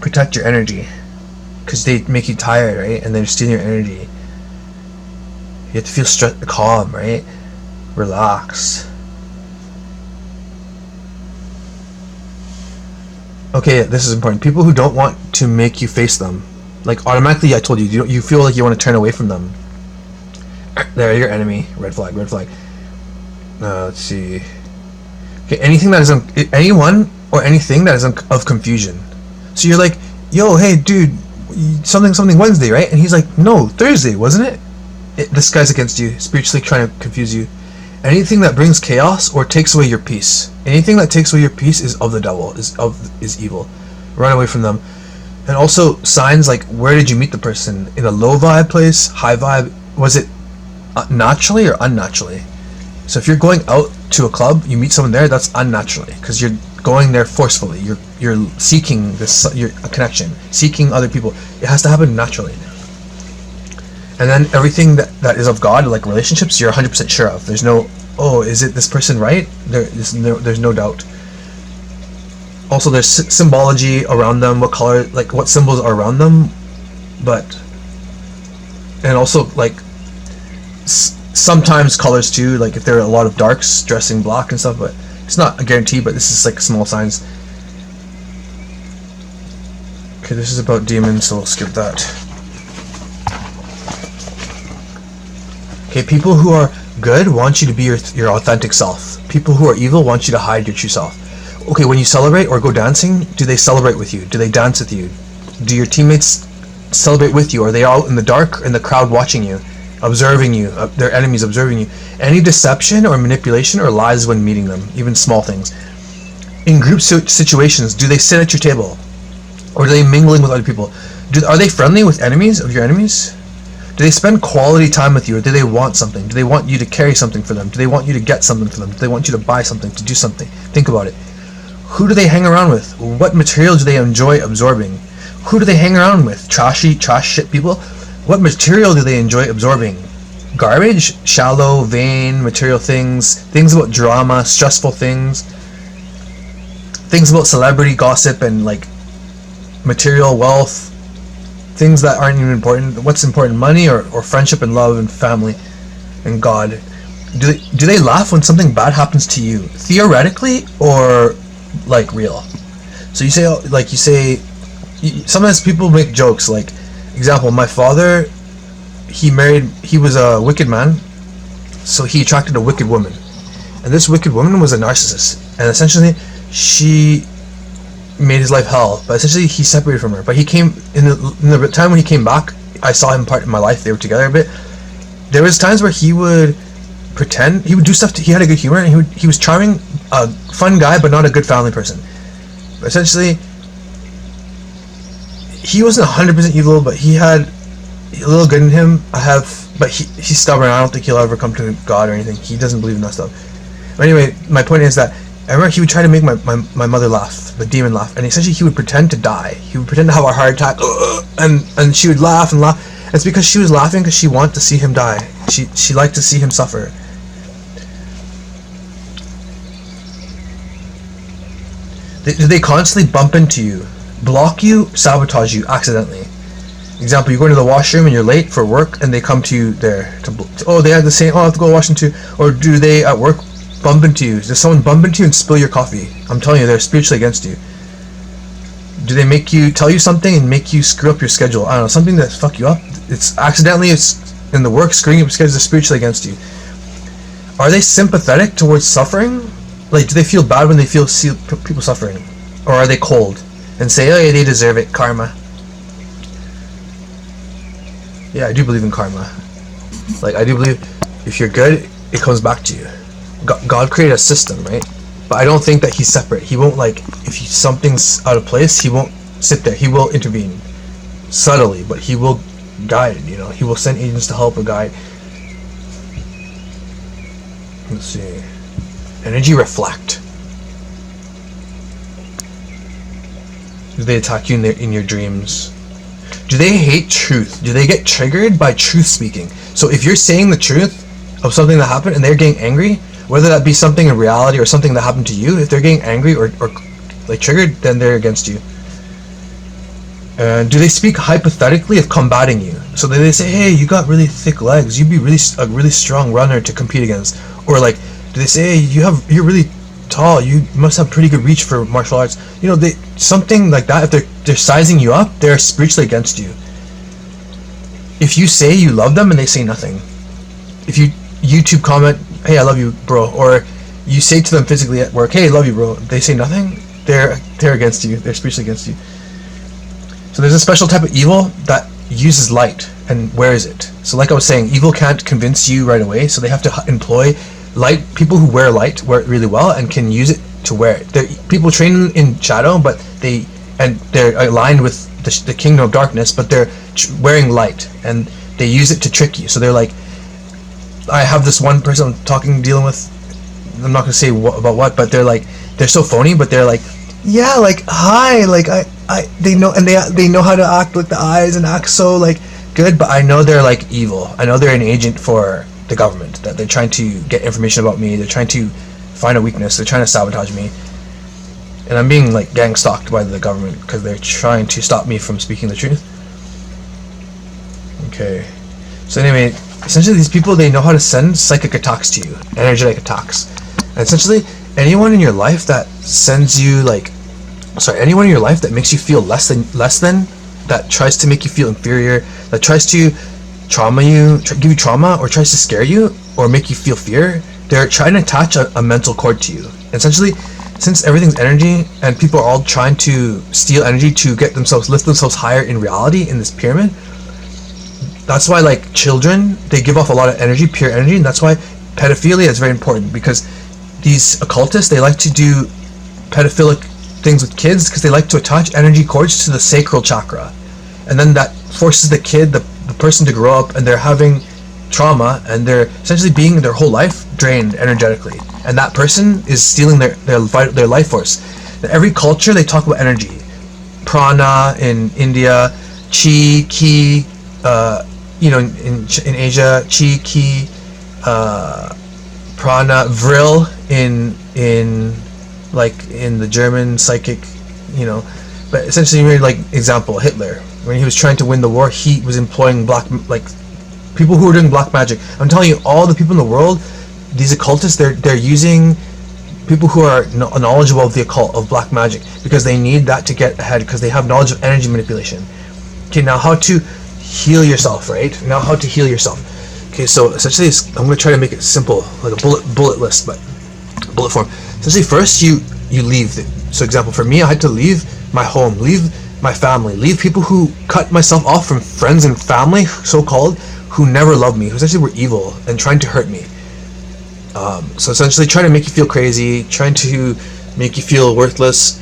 D: Protect your energy, because they make you tired, right? And they're stealing your energy. You have to feel calm, right? Relax. Okay, this is important. People who don't want to make you face them, like automatically, I told you, you feel like you want to turn away from them. They're your enemy. Red flag, red flag. Let's see. Okay, anything that is anyone or anything that is of confusion. So you're like, yo, hey, dude, something Wednesday, right? And he's like, no, Thursday, wasn't it? This guy's against you, spiritually trying to confuse you. Anything that brings chaos or takes away your peace. Anything that takes away your peace is of the devil, is evil. Run away from them. And also signs like, where did you meet the person? In a low vibe place, high vibe? Was it naturally or unnaturally? So if you're going out to a club, you meet someone there, that's unnaturally, because you're going there forcefully. You're seeking a connection, seeking other people. It has to happen naturally. And then everything that is of God, like relationships, you're 100% sure of. There's no, oh, is it this person right? There's no doubt. Also, there's symbology around them, what color, like what symbols are around them, and also like sometimes colors too, like if there are a lot of darks dressing black and stuff, but it's not a guarantee, but this is like small signs. Okay, this is about demons, so we'll skip that. Okay, people who are good want you to be your authentic self. People who are evil want you to hide your true self. Okay, when you celebrate or go dancing, do they celebrate with you? Do they dance with you? Do your teammates celebrate with you? Are they out in the dark in the crowd watching you, observing you, their enemies observing you? Any deception or manipulation or lies when meeting them, even small things. In group situations, do they sit at your table? Or are they mingling with other people? Are they friendly with enemies of your enemies? Do they spend quality time with you, or do they want something? Do they want you to carry something for them? Do they want you to get something for them? Do they want you to buy something, to do something? Think about it. Who do they hang around with? What material do they enjoy absorbing? Who do they hang around with? Trash shit people? What material do they enjoy absorbing? Garbage? Shallow, vain, material things about drama, stressful things about celebrity gossip and like material wealth, things that aren't even important. What's important? Money or friendship and love and family and God. Do they laugh when something bad happens to you? Theoretically or like real? So you say sometimes people make jokes, like example, my father, he was a wicked man, so he attracted a wicked woman, and this wicked woman was a narcissist, and essentially she made his life hell, but essentially he separated from her. But he came in the time when he came back, I saw him part in my life. They were together a bit. There was times where he would pretend, he would do stuff he had a good humor, and he was charming, a fun guy, but not a good family person. But essentially he wasn't 100% evil, but he had a little good in him. But he's stubborn. I don't think he'll ever come to God or anything. He doesn't believe in that stuff. But anyway, my point is that I remember he would try to make my mother laugh, the demon laugh, and essentially he would pretend to die. He would pretend to have a heart attack, and she would laugh and laugh. It's because she was laughing because she wanted to see him die. She liked to see him suffer. Do they constantly bump into you, block you, sabotage you accidentally? Example, you go into the washroom and you're late for work, and they come to you there they have the same. I have to go to the washroom too. Or do they at work bump into you? Does someone bump into you and spill your coffee? I'm telling you, they're spiritually against you. Do they tell you something and make you screw up your schedule? I don't know, something that fuck you up. It's in the work, screwing up your schedule. They're spiritually against you. Are they sympathetic towards suffering? Like, do they feel bad when they see people suffering? Or are they cold and say, oh yeah, they deserve it, karma? Yeah, I do believe in karma. Like, I do believe if you're good, it comes back to you. God created a system, right? But I don't think that he's separate. He won't, like, if something's out of place, he won't sit there. He will intervene subtly, but he will guide, he will send agents to help or guide. Let's see. Energy reflect. Do they attack you in your dreams? Do they hate truth? Do they get triggered by truth speaking? So if you're saying the truth of something that happened and they're getting angry, whether that be something in reality or something that happened to you, if they're getting angry or like triggered, then they're against you. Do they speak hypothetically of combating you? So they say, hey, you got really thick legs, you'd be a really strong runner to compete against. Or like, do they say, hey, you're really tall, you must have pretty good reach for martial arts? Something like that. If they're sizing you up, they're spiritually against you. If you say you love them and they say nothing, if you YouTube comment, hey, I love you, bro, or you say to them physically at work, hey, I love you, bro, they say nothing, they're against you. They're spiritually against you. So there's a special type of evil that uses light and wears it. So like I was saying, evil can't convince you right away, so they have to employ light. People who wear light wear it really well and can use it to wear it. They're people trained in shadow, but they're aligned with the kingdom of darkness, but they're wearing light and they use it to trick you. So they're like, I have this one person I'm dealing with, I'm not gonna say about what, but they're so phony, but they're like, yeah, like, hi, like, they know, and they know how to act with the eyes and act so like good, but I know they're like evil. I know they're an agent for the government, that they're trying to get information about me, they're trying to find a weakness, they're trying to sabotage me, and I'm being like gang stalked by the government because they're trying to stop me from speaking the truth. Okay, so anyway, essentially these people, they know how to send psychic attacks to you, energetic attacks, and essentially anyone in your life that sends you anyone in your life that makes you feel less than, that tries to make you feel inferior, that tries to give you trauma, or tries to scare you or make you feel fear, they're trying to attach a mental cord to you. Essentially, since everything's energy and people are all trying to steal energy to lift themselves higher in reality in this pyramid, that's why like children, they give off a lot of energy, pure energy, and that's why pedophilia is very important, because these occultists, they like to do pedophilic things with kids because they like to attach energy cords to the sacral chakra, and then that forces the kid, the person, to grow up and they're having trauma, and they're essentially being their whole life drained energetically, and that person is stealing their life force. In every culture they talk about energy, prana in India, chi, ki, in Asia, chi, ki, prana, vril in the German psychic, but essentially, like, example, Hitler, when he was trying to win the war, he was employing people who were doing black magic. I'm telling you, all the people in the world, these occultists, they're using people who are knowledgeable of the occult, of black magic, because they need that to get ahead, because they have knowledge of energy manipulation. Okay, now how to heal yourself, right? Now how to heal yourself. Okay, so essentially, I'm going to try to make it simple, like a bullet list, but bullet form. Essentially, first you leave. So example, for me, I had to leave my home, leave my family, leave people who cut myself off from friends and family, so-called, who never loved me, who essentially were evil and trying to hurt me. So essentially trying to make you feel crazy, trying to make you feel worthless,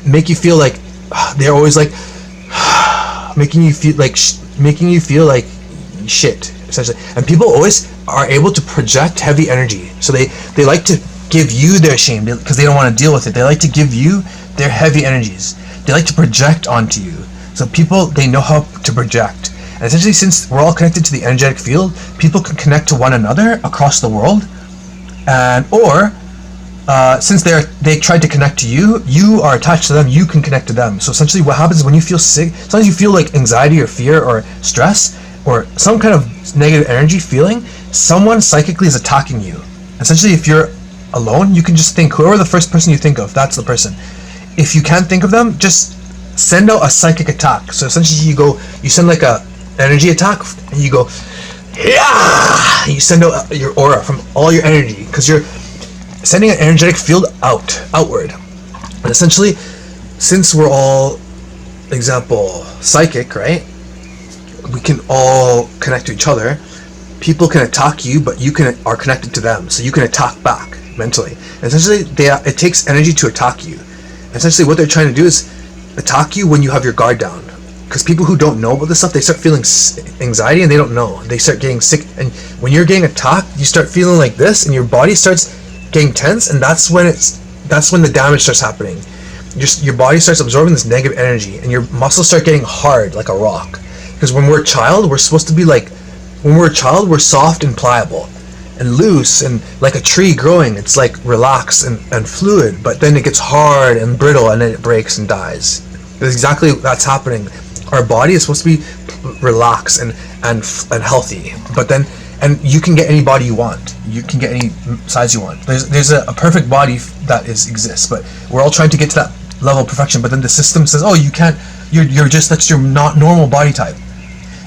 D: make you feel like they're always like making you feel like shit, essentially. And people always are able to project heavy energy, so they like to give you their shame because they don't want to deal with it. They like to give you their heavy energies. They like to project onto you. So people, they know how to project. And essentially, since we're all connected to the energetic field, people can connect to one another across the world, since they tried to connect to you, you are attached to them, you can connect to them. So essentially what happens is when you feel sick, sometimes you feel like anxiety or fear or stress or some kind of negative energy feeling, someone psychically is attacking you. Essentially, if you're alone, you can just think, whoever the first person you think of, that's the person. If you can't think of them, just send out a psychic attack. So essentially you send like a energy attack, and you go, yeah! You send out your aura from all your energy, because you're sending an energetic field outward. And essentially, since we're all, example, psychic, right? We can all connect to each other. People can attack you, but you are connected to them, so you can attack back mentally. And essentially, it takes energy to attack you. And essentially, what they're trying to do is attack you when you have your guard down. Because people who don't know about this stuff, they start feeling anxiety and they don't know. They start getting sick, and when you're getting attacked, you start feeling like this, and your body starts getting tense, and that's when the damage starts happening. Your body starts absorbing this negative energy, and your muscles start getting hard like a rock. Because when we're a child, we're supposed to be like, when we're a child, we're soft and pliable and loose and like a tree growing. It's like relaxed and fluid, but then it gets hard and brittle, and then it breaks and dies. That's happening. Our body is supposed to be relaxed and healthy, but then, and you can get any body you want. You can get any size you want. There's a perfect body that exists, but we're all trying to get to that level of perfection. But then the system says, oh, you can't. That's your not normal body type.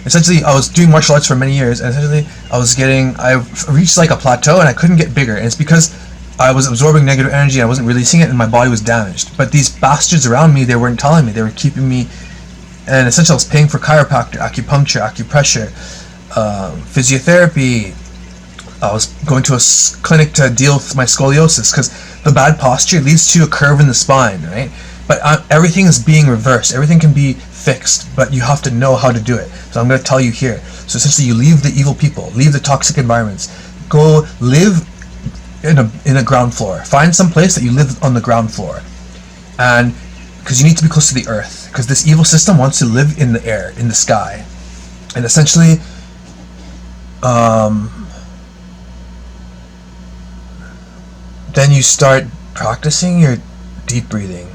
D: Essentially, I was doing martial arts for many years, and essentially, I reached like a plateau, and I couldn't get bigger. And it's because I was absorbing negative energy, and I wasn't releasing it, and my body was damaged. But these bastards around me, they weren't telling me. They were keeping me. And essentially, I was paying for chiropractor, acupuncture, acupressure, physiotherapy. I was going to a clinic to deal with my scoliosis, because the bad posture leads to a curve in the spine, right? But everything is being reversed. Everything can be fixed, but you have to know how to do it. So I'm going to tell you here. So essentially, you leave the evil people, leave the toxic environments, go live in a ground floor. Find some place that you live on the ground floor, and because you need to be close to the earth, because this evil system wants to live in the air, in the sky, and essentially, then you start practicing your deep breathing,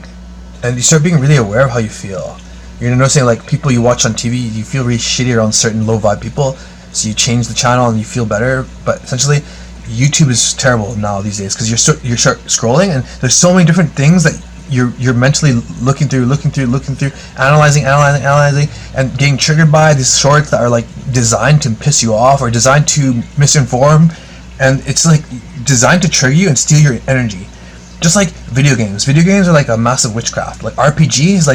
D: and you start being really aware of how you feel. You're noticing, like, people you watch on TV, you feel really shitty around certain low vibe people, so you change the channel and you feel better. But essentially, YouTube is terrible now these days, because you start scrolling, and there's so many different things that you're mentally looking through, analyzing, and getting triggered by these shorts that are like designed to piss you off or designed to misinform, and it's like designed to trigger you and steal your energy. Just like video games are like a massive witchcraft. Like RPGs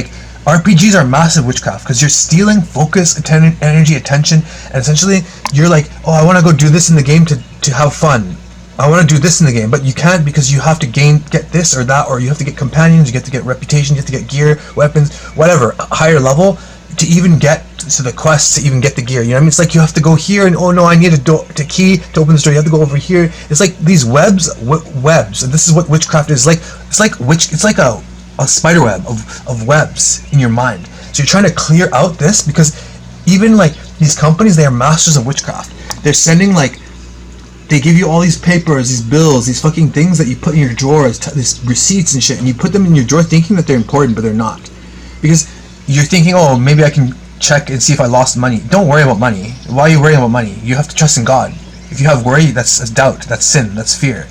D: are massive witchcraft, because you're stealing focus, energy, attention, and essentially you're like, oh, I want to go do this in the game to have fun. I want to do this in the game, but you can't, because you have to get this or that, or you have to get companions, you have to get reputation, you have to get gear, weapons, whatever, a higher level to even get to the quest, to even get the gear. You know what I mean? It's like you have to go here, and oh no, I need a key to open the door. You have to go over here. It's like these webs, and this is what witchcraft is. It's like a spider web of webs in your mind. So you're trying to clear out this, because even like these companies, they are masters of witchcraft. They're sending they give you all these papers, these bills, these fucking things that you put in your drawers, these receipts and shit, and you put them in your drawer thinking that they're important, but they're not. Because you're thinking, oh, maybe I can check and see if I lost money. Don't worry about money. Why are you worrying about money? You have to trust in God. If you have worry, that's doubt, that's sin, that's fear.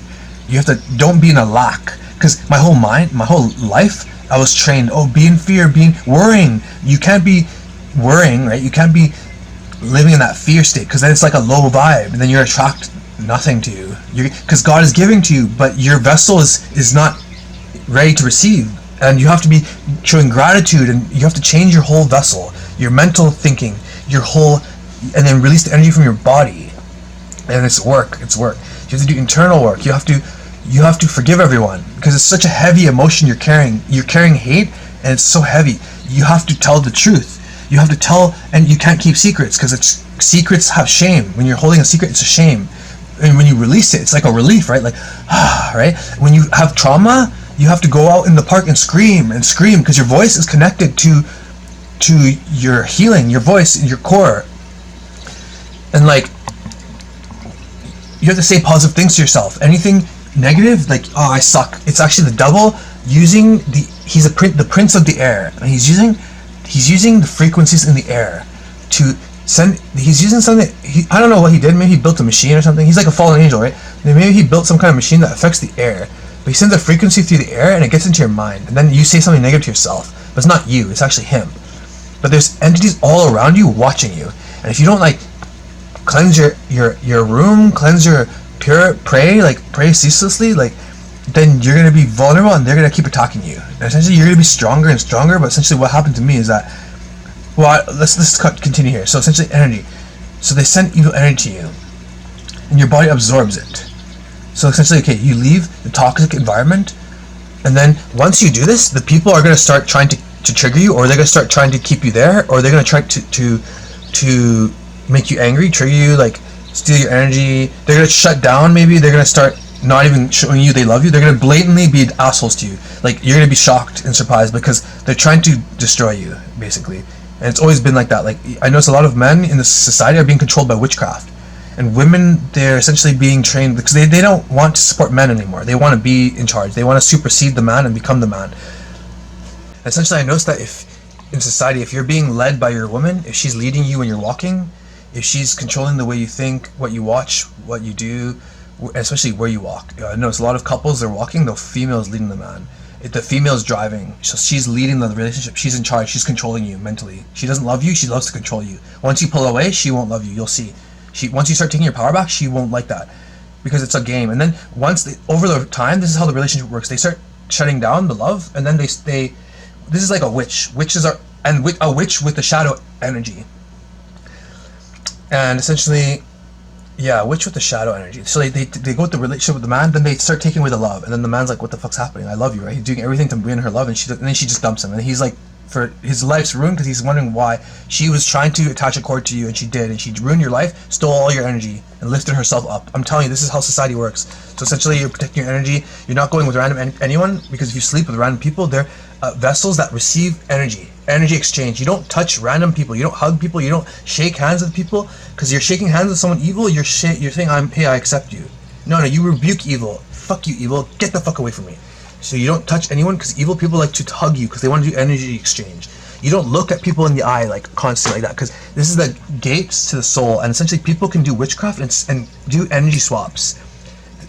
D: You have to, don't be in a lack. Because my whole life, I was trained, oh, be in fear, worrying. You can't be worrying, right? You can't be living in that fear state, because then it's like a low vibe, and then you're attracted nothing to you, because God is giving to you, but your vessel is not ready to receive, and you have to be showing gratitude, and you have to change your whole vessel, your mental thinking, and then release the energy from your body. And it's work. You have to do internal work. You have to forgive everyone, because it's such a heavy emotion you're carrying hate, and it's so heavy. You have to tell the truth. You have to tell, and you can't keep secrets, because secrets have shame. When you're holding a secret, it's a shame. And when you release it, it's like a relief, right? Like, right? When you have trauma, you have to go out in the park and scream, because your voice is connected to your healing, your voice, your core. And like, you have to say positive things to yourself. Anything negative, like, oh, I suck. It's actually the devil using he's the prince of the air, and he's using the frequencies in the air to send. He's using something. I don't know what he did. Maybe he built a machine or something. He's like a fallen angel, right? Maybe he built some kind of machine that affects the air. But he sends a frequency through the air, and it gets into your mind. And then you say something negative to yourself. But it's not you. It's actually him. But there's entities all around you watching you. And if you don't like cleanse your room, cleanse your pray ceaselessly, like, then you're gonna be vulnerable, and they're gonna keep attacking you. And essentially, you're gonna be stronger and stronger. But essentially, what happened to me is that. Well, let's continue here. So essentially, energy. So they send evil energy to you, and your body absorbs it. So essentially, okay, you leave the toxic environment, and then once you do this, the people are going to start trying to trigger you, or they're going to start trying to keep you there, or they're going to try to make you angry, trigger you, like steal your energy. They're going to shut down. Maybe they're going to start not even showing you they love you. They're going to blatantly be assholes to you. Like, you're going to be shocked and surprised, because they're trying to destroy you, basically. And it's always been like that. Like, I notice a lot of men in this society are being controlled by witchcraft. And women, they're essentially being trained, because they don't want to support men anymore. They want to be in charge. They want to supersede the man and become the man. Essentially, I noticed that in society, if you're being led by your woman, if she's leading you when you're walking, if she's controlling the way you think, what you watch, what you do, especially where you walk. I notice a lot of couples, they're walking, the female is leading the man. If the female's driving, so she's leading the relationship, she's in charge, she's controlling you mentally. She doesn't love you, she loves to control you. Once you pull away, she won't love you, you'll see. Once you start taking your power back, she won't like that, because it's a game. And then over the time, this is how the relationship works. They start shutting down the love, and then this is like a witch. A witch with the shadow energy. And essentially, yeah, witch with the shadow energy. So they go with the relationship with the man, then they start taking away the love, and then the man's like, what the fuck's happening? I love you, right? He's doing everything to win her love, and then she just dumps him, and he's like for his life's ruined because he's wondering why she was trying to attach a cord to you, and she did, and she ruined your life, stole all your energy, and lifted herself up. I'm telling you, this is how society works. So essentially, you're protecting your energy. You're not going with random anyone, because if you sleep with random people, they're vessels that receive energy exchange. You don't touch random people. You don't hug people. You don't shake hands with people, because you're shaking hands with someone evil. You're saying, hey, I accept you. No, you rebuke evil. Fuck you, evil. Get the fuck away from me. So you don't touch anyone, because evil people like to hug you because they want to do energy exchange. You don't look at people in the eye like constantly like that, because this is the gates to the soul, and essentially people can do witchcraft and do energy swaps.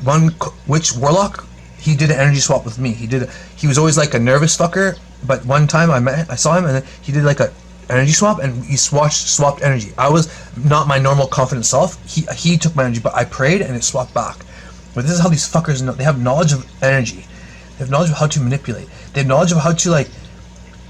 D: One witch warlock, he did an energy swap with me. He was always like a nervous fucker, but one time I saw him, and then he did like a energy swap, and he swapped energy. I was not my normal confident self. He took my energy, but I prayed and it swapped back. But this is how these fuckers know. They have knowledge of energy. They have knowledge of how to manipulate. They have knowledge of how to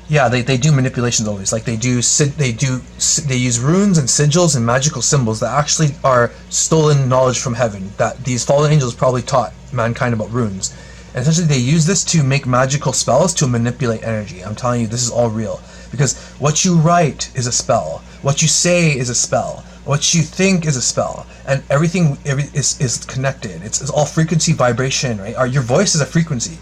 D: they do manipulations always. Like they use runes and sigils and magical symbols that actually are stolen knowledge from heaven, that these fallen angels probably taught mankind about runes. And essentially they use this to make magical spells to manipulate energy. I'm telling you, this is all real. Because what you write is a spell. What you say is a spell. What you think is a spell. And everything is connected. It's all frequency, vibration, right? Your voice is a frequency.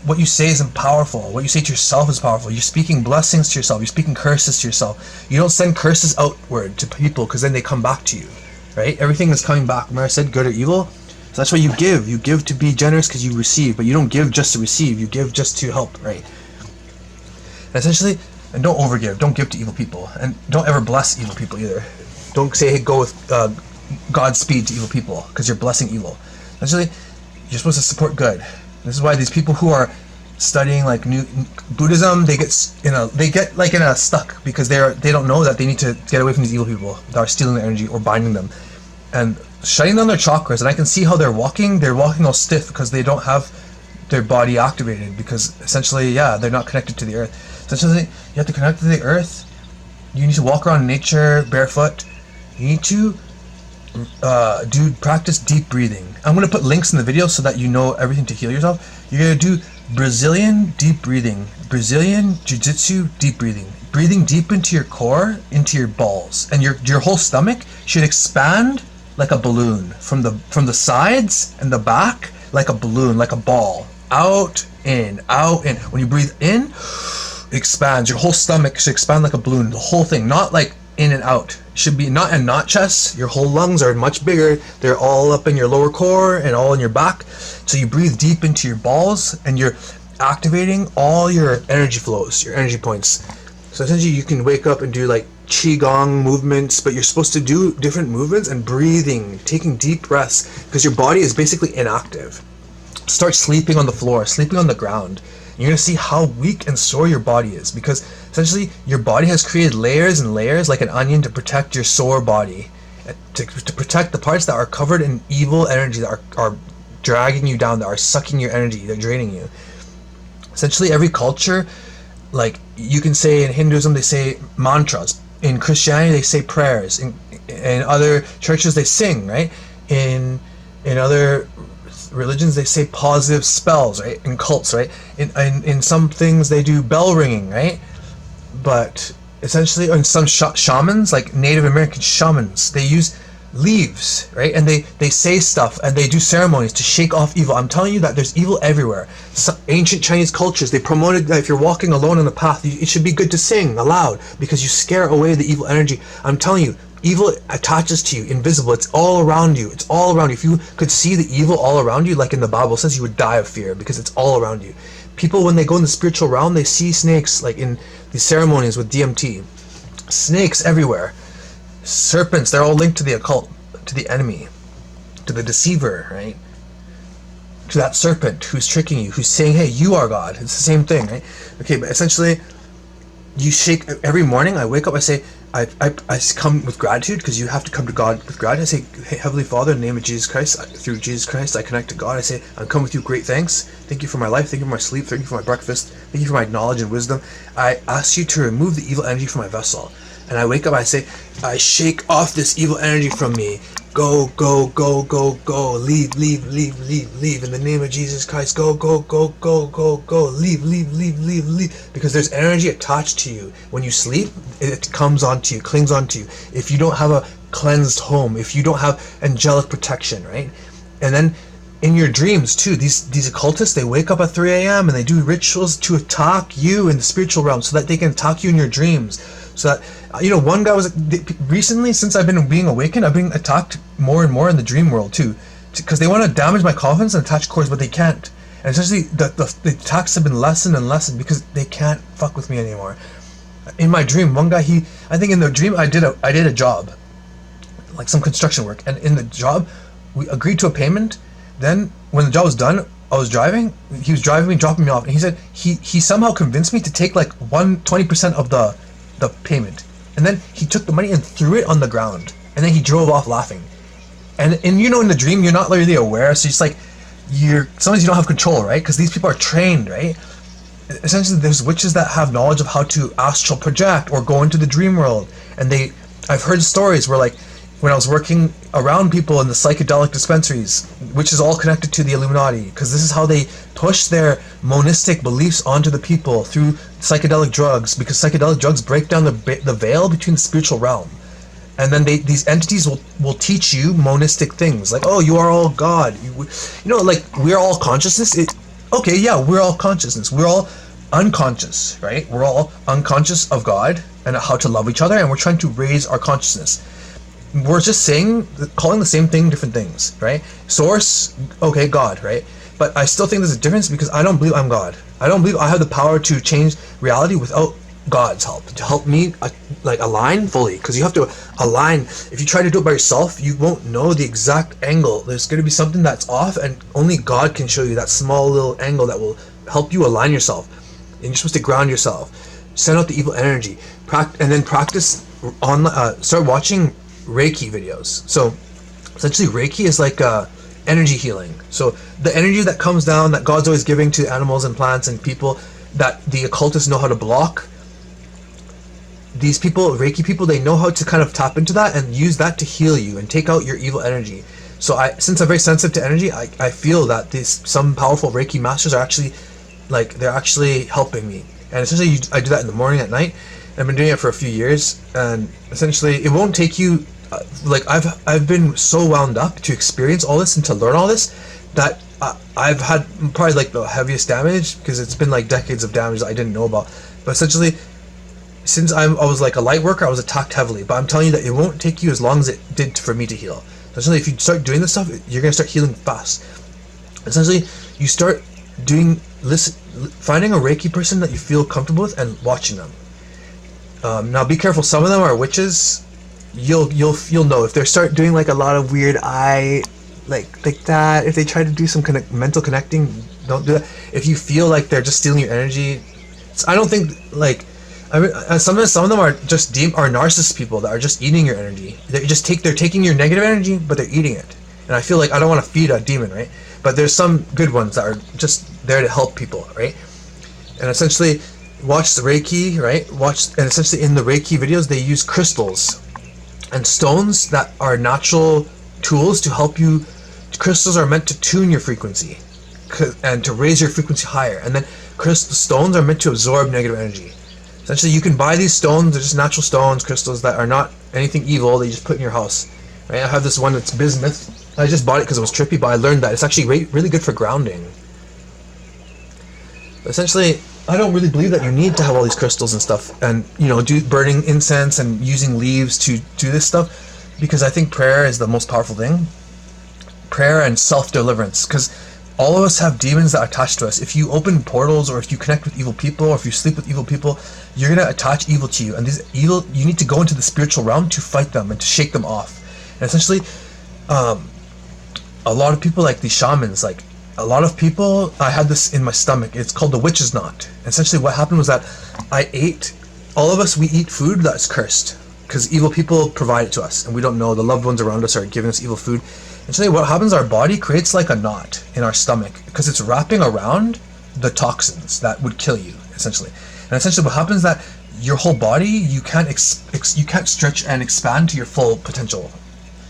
D: What you say is powerful. What you say to yourself is powerful. You're speaking blessings to yourself. You're speaking curses to yourself. You don't send curses outward to people, because then they come back to you, right? Everything is coming back. Remember I said good or evil? So that's why you give. You give to be generous because you receive, but you don't give just to receive. You give just to help, right? And essentially, and don't overgive. Don't give to evil people, and don't ever bless evil people either. Don't say, hey, go with Godspeed to evil people, because you're blessing evil. Essentially, you're supposed to support good. This is why these people who are studying like new Buddhism, they get stuck, because they don't know that they need to get away from these evil people that are stealing their energy or binding them and shutting down their chakras. And I can see how they're walking all stiff, because they don't have their body activated, because essentially, they're not connected to the earth. So essentially, you have to connect to the earth. You need to walk around nature barefoot. You need to practice deep breathing. I'm going to put links in the video so that you know everything to heal yourself. You're going to do Brazilian deep breathing, Brazilian jiu-jitsu deep breathing, breathing deep into your core, into your balls, and your whole stomach should expand like a balloon from the sides and the back, like a balloon, like a ball, out in. When you breathe in, it expands. Your whole stomach should expand like a balloon, the whole thing, not like in and out. Should be not chest. Your whole lungs are much bigger. They're all up in your lower core and all in your back. So you breathe deep into your balls, and you're activating all your energy flows, your energy points. So essentially you can wake up and do like qigong movements, but you're supposed to do different movements and breathing, taking deep breaths, because your body is basically inactive. Start sleeping on the floor, sleeping on the ground. You're going to see how weak and sore your body is, because essentially your body has created layers and layers like an onion to protect your sore body, to protect the parts that are covered in evil energy, that are dragging you down, that are sucking your energy, they're draining you. Essentially every culture, like you can say in Hinduism they say mantras, in Christianity they say prayers, in other churches they sing, right? In other religions they say positive spells, right? In cults, right? In some things they do bell ringing, right? But essentially, in some shamans, like Native American shamans, they use leaves, right? And they say stuff, and they do ceremonies to shake off evil. I'm telling you that there's evil everywhere. Some ancient Chinese cultures, they promoted that if you're walking alone on the path, it should be good to sing aloud, because you scare away the evil energy. I'm telling you, evil attaches to you, invisible. It's all around you. It's all around you. If you could see the evil all around you, like in the Bible says, you would die of fear, because it's all around you. People, when they go in the spiritual realm, they see snakes, like in these ceremonies with DMT. Snakes everywhere. Serpents, they're all linked to the occult, to the enemy, to the deceiver, right? To that serpent who's tricking you, who's saying, hey, you are God. It's the same thing, right? Okay, but essentially, you shake every morning. I wake up, I say, I come with gratitude, because you have to come to God with gratitude. I say, hey, Heavenly Father, in the name of Jesus Christ, through Jesus Christ, I connect to God. I say, I come with you great thanks. Thank you for my life. Thank you for my sleep. Thank you for my breakfast. Thank you for my knowledge and wisdom. I ask you to remove the evil energy from my vessel. And I wake up, I say, I shake off this evil energy from me. Go, go, go, go, go. Leave, leave, leave, leave, leave. In the name of Jesus Christ, go, go, go, go, go, go. Leave, leave, leave, leave, leave. Because there's energy attached to you. When you sleep, it comes onto you, clings onto you. If you don't have a cleansed home, if you don't have angelic protection, right? And then in your dreams too, these occultists, they wake up at 3 a.m. and they do rituals to attack you in the spiritual realm so that they can attack you in your dreams. So that, one guy was recently, since I've been being awakened, I've been attacked more and more in the dream world too, because they want to damage my confidence and attach cords, but they can't. And essentially, the attacks have been lessened and lessened because they can't fuck with me anymore. In my dream, one guy, I think in the dream, I did a job, like some construction work, and in the job, we agreed to a payment. Then, when the job was done, I was driving. He was driving me, dropping me off, and he said he somehow convinced me to take like 20% of the payment, and then he took the money and threw it on the ground, and then he drove off laughing. And in the dream, you're not really aware, so it's like sometimes you don't have control, right? Because these people are trained, right? Essentially, there's witches that have knowledge of how to astral project or go into the dream world, and I've heard stories where, like, when I was working around people in the psychedelic dispensaries, which is all connected to the Illuminati, because this is how they push their monistic beliefs onto the people through psychedelic drugs, because psychedelic drugs break down the veil between the spiritual realm. And then these entities will teach you monistic things, like, oh, you are all God. Like, we're all consciousness. Okay, yeah, we're all consciousness. We're all unconscious, right? We're all unconscious of God and how to love each other, and we're trying to raise our consciousness. We're just calling the same thing different things, right? Source, okay, God, right? But I still think there's a difference because I don't believe I'm God. I don't believe I have the power to change reality without God's help, to help me align fully, because you have to align. If you try to do it by yourself, you won't know the exact angle. There's going to be something that's off, and only God can show you that small little angle that will help you align yourself. And you're supposed to ground yourself, send out the evil energy, and then practice start watching Reiki videos. So essentially, Reiki is like energy healing. So the energy that comes down, that God's always giving to animals and plants and people, that the occultists know how to block. These people, Reiki people, they know how to kind of tap into that and use that to heal you and take out your evil energy. So since I'm very sensitive to energy, I feel that some powerful Reiki masters are actually, they're actually helping me. And essentially, I do that in the morning, at night. I've been doing it for a few years, and essentially, it won't take you. I've been so wound up to experience all this and to learn all this that I've had probably the heaviest damage, because it's been decades of damage that I didn't know about. But essentially, since I was a light worker, I was attacked heavily. But I'm telling you that it won't take you as long as it did for me to heal. Essentially, if you start doing this stuff, you're gonna start healing fast. Essentially, you start finding a Reiki person that you feel comfortable with and watching them. Now, be careful. Some of them are witches. You'll know if they start doing a lot of weird eye, like that. If they try to do some mental connecting, don't do that. If you feel like they're just stealing your energy, I don't think some of them are just are narcissist people that are just eating your energy. They're taking your negative energy, but they're eating it. And I feel like I don't want to feed a demon, right? But there's some good ones that are just there to help people, right? And essentially, watch the Reiki, right? And essentially in the Reiki videos, they use crystals and stones that are natural tools to help you. Crystals are meant to tune your frequency and to raise your frequency higher. And then stones are meant to absorb negative energy. Essentially, you can buy these stones. They're just natural stones, crystals that are not anything evil. They just put in your house, right? I have this one that's bismuth. I just bought it because it was trippy, but I learned that it's actually really good for grounding. But essentially, I don't really believe that you need to have all these crystals and stuff, and do burning incense and using leaves to do this stuff, because I think prayer is the most powerful thing. Prayer and self-deliverance, because all of us have demons that are attached to us. If you open portals, or if you connect with evil people, or if you sleep with evil people, you're gonna attach evil to you, and you need to go into the spiritual realm to fight them and to shake them off. And essentially, a lot of people, like these shamans, a lot of people, I had this in my stomach. It's called the witch's knot. Essentially, what happened was that all of us, we eat food that's cursed, because evil people provide it to us, and we don't know. The loved ones around us are giving us evil food. Essentially, what happens, our body creates a knot in our stomach, because it's wrapping around the toxins that would kill you, essentially. And essentially, what happens is that your whole body, you can't stretch and expand to your full potential.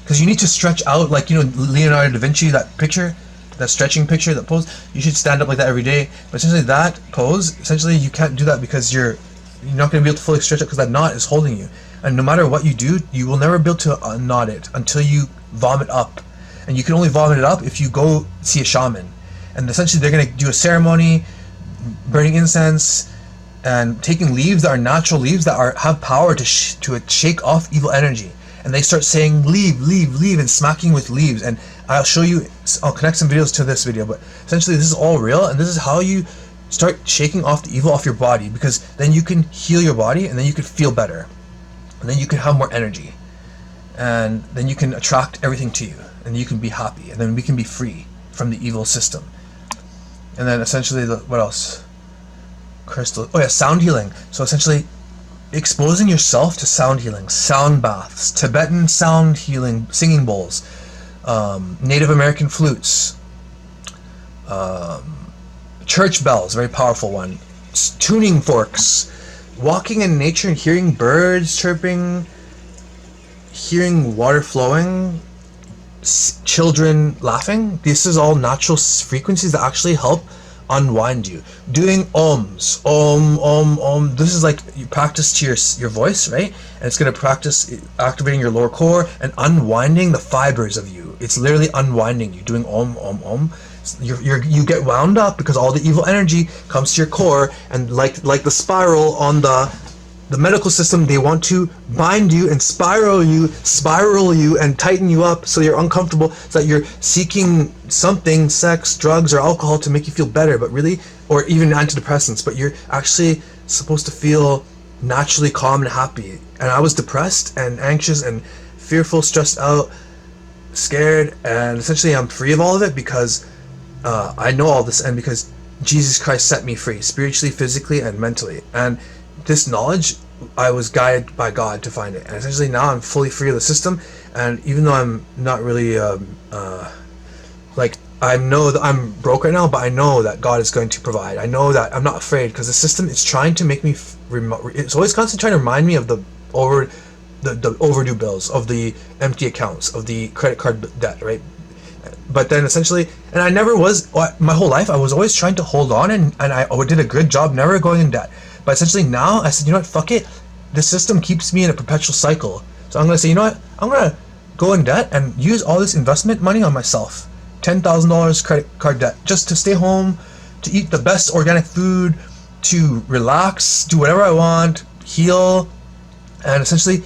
D: because you need to stretch out, like, you know, Leonardo da Vinci, that picture, that stretching picture, that pose. You should stand up like that every day. But essentially that pose, essentially you can't do that because you're not going to be able to fully stretch it because that knot is holding you. And no matter what you do, you will never be able to unknot it until you vomit up. And you can only vomit it up if you go see a shaman. And essentially they're going to do a ceremony, burning incense, and taking leaves that are natural leaves that have power to shake off evil energy. And they start saying, leave, leave, leave, and smacking with leaves. And I'll show you, I'll connect some videos to this video, but essentially this is all real, and this is how you start shaking off the evil off your body, because then you can heal your body, and then you can feel better, and then you can have more energy, and then you can attract everything to you, and you can be happy, and then we can be free from the evil system. And then essentially, what else? Crystal. Oh yeah, sound healing. So essentially, exposing yourself to sound healing, sound baths, Tibetan sound healing, singing bowls, Native American flutes, church bells, very powerful one, tuning forks, walking in nature and hearing birds chirping, hearing water flowing, children laughing. This is all natural frequencies that actually help unwind you. Doing ohms, om. This is like you practice to your voice, right? And it's going to practice activating your lower core and unwinding the fibers of you. It's literally unwinding you. Doing om. You get wound up because all the evil energy comes to your core, and like the spiral on the medical system, they want to bind you and spiral you and tighten you up so you're uncomfortable, so that you're seeking something, sex, drugs, or alcohol to make you feel better, but really, or even antidepressants, but you're actually supposed to feel naturally calm and happy. And I was depressed and anxious and fearful, stressed out, scared, and essentially I'm free of all of it because I know all this, and because Jesus Christ set me free, spiritually, physically, and mentally. And this knowledge, I was guided by God to find it, and essentially now I'm fully free of the system. And even though I'm not really like, I know that I'm broke right now, but I know that God is going to provide. I know that I'm not afraid, because the system is trying to make me it's always constantly trying to remind me of the overdue bills, of the empty accounts, of the credit card debt, right? But then essentially, and I never was, my whole life I was always trying to hold on, and I did a good job never going in debt. But essentially now I said, you know what, fuck it. The system keeps me in a perpetual cycle. So I'm going to say, you know what, I'm going to go in debt and use all this investment money on myself. $10,000 credit card debt, just to stay home, to eat the best organic food, to relax, do whatever I want, heal. And essentially,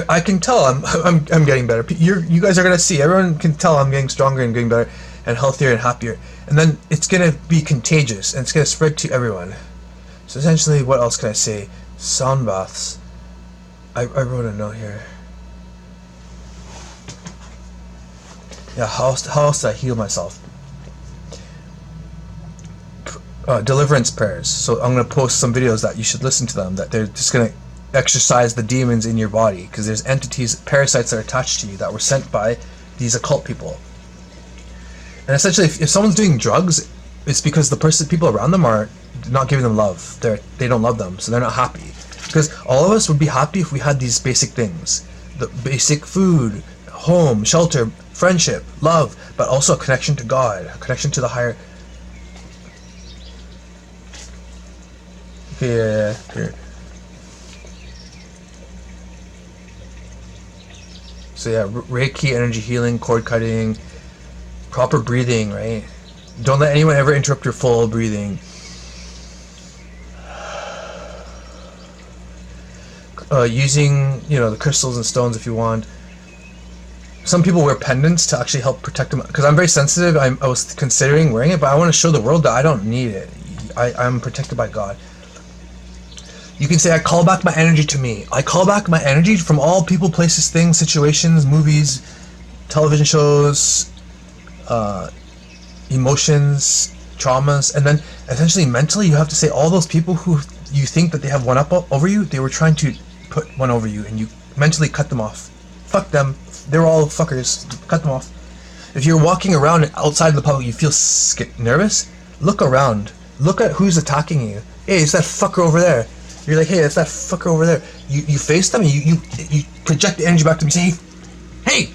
D: I can tell I'm getting better. You guys are going to see, everyone can tell I'm getting stronger and getting better and healthier and happier. And then it's going to be contagious, and it's going to spread to everyone. So essentially, what else can I say? Sound baths. I wrote a note here. Yeah, how else did I heal myself? Deliverance prayers. So I'm going to post some videos that you should listen to them, that they're just going to exorcise the demons in your body, because there's entities, parasites that are attached to you that were sent by these occult people. And essentially, if someone's doing drugs, it's because the people around them are not giving them love. They don't love them, so they're not happy. Because all of us would be happy if we had these basic things: the basic food, home, shelter, friendship, love, but also a connection to God, a connection to the higher. Okay, here. So yeah, Reiki, energy healing, cord cutting, proper breathing, right? Don't let anyone ever interrupt your full breathing. Using, the crystals and stones if you want. Some people wear pendants to actually help protect them, because I'm very sensitive. I was considering wearing it, but I want to show the world that I don't need it. I'm protected by God. You can say, I call back my energy to me. I call back my energy from all people, places, things, situations, movies, television shows, emotions, traumas, and then essentially mentally you have to say all those people who you think that they have one up over you, they were trying to put one over you, and you mentally cut them off. Fuck them. They're all fuckers. Cut them off. If you're walking around outside the public, you feel nervous, look around. Look at who's attacking you. Hey, it's that fucker over there. You're like, hey, it's that fucker over there. You face them, and you project the energy back to them and say, hey,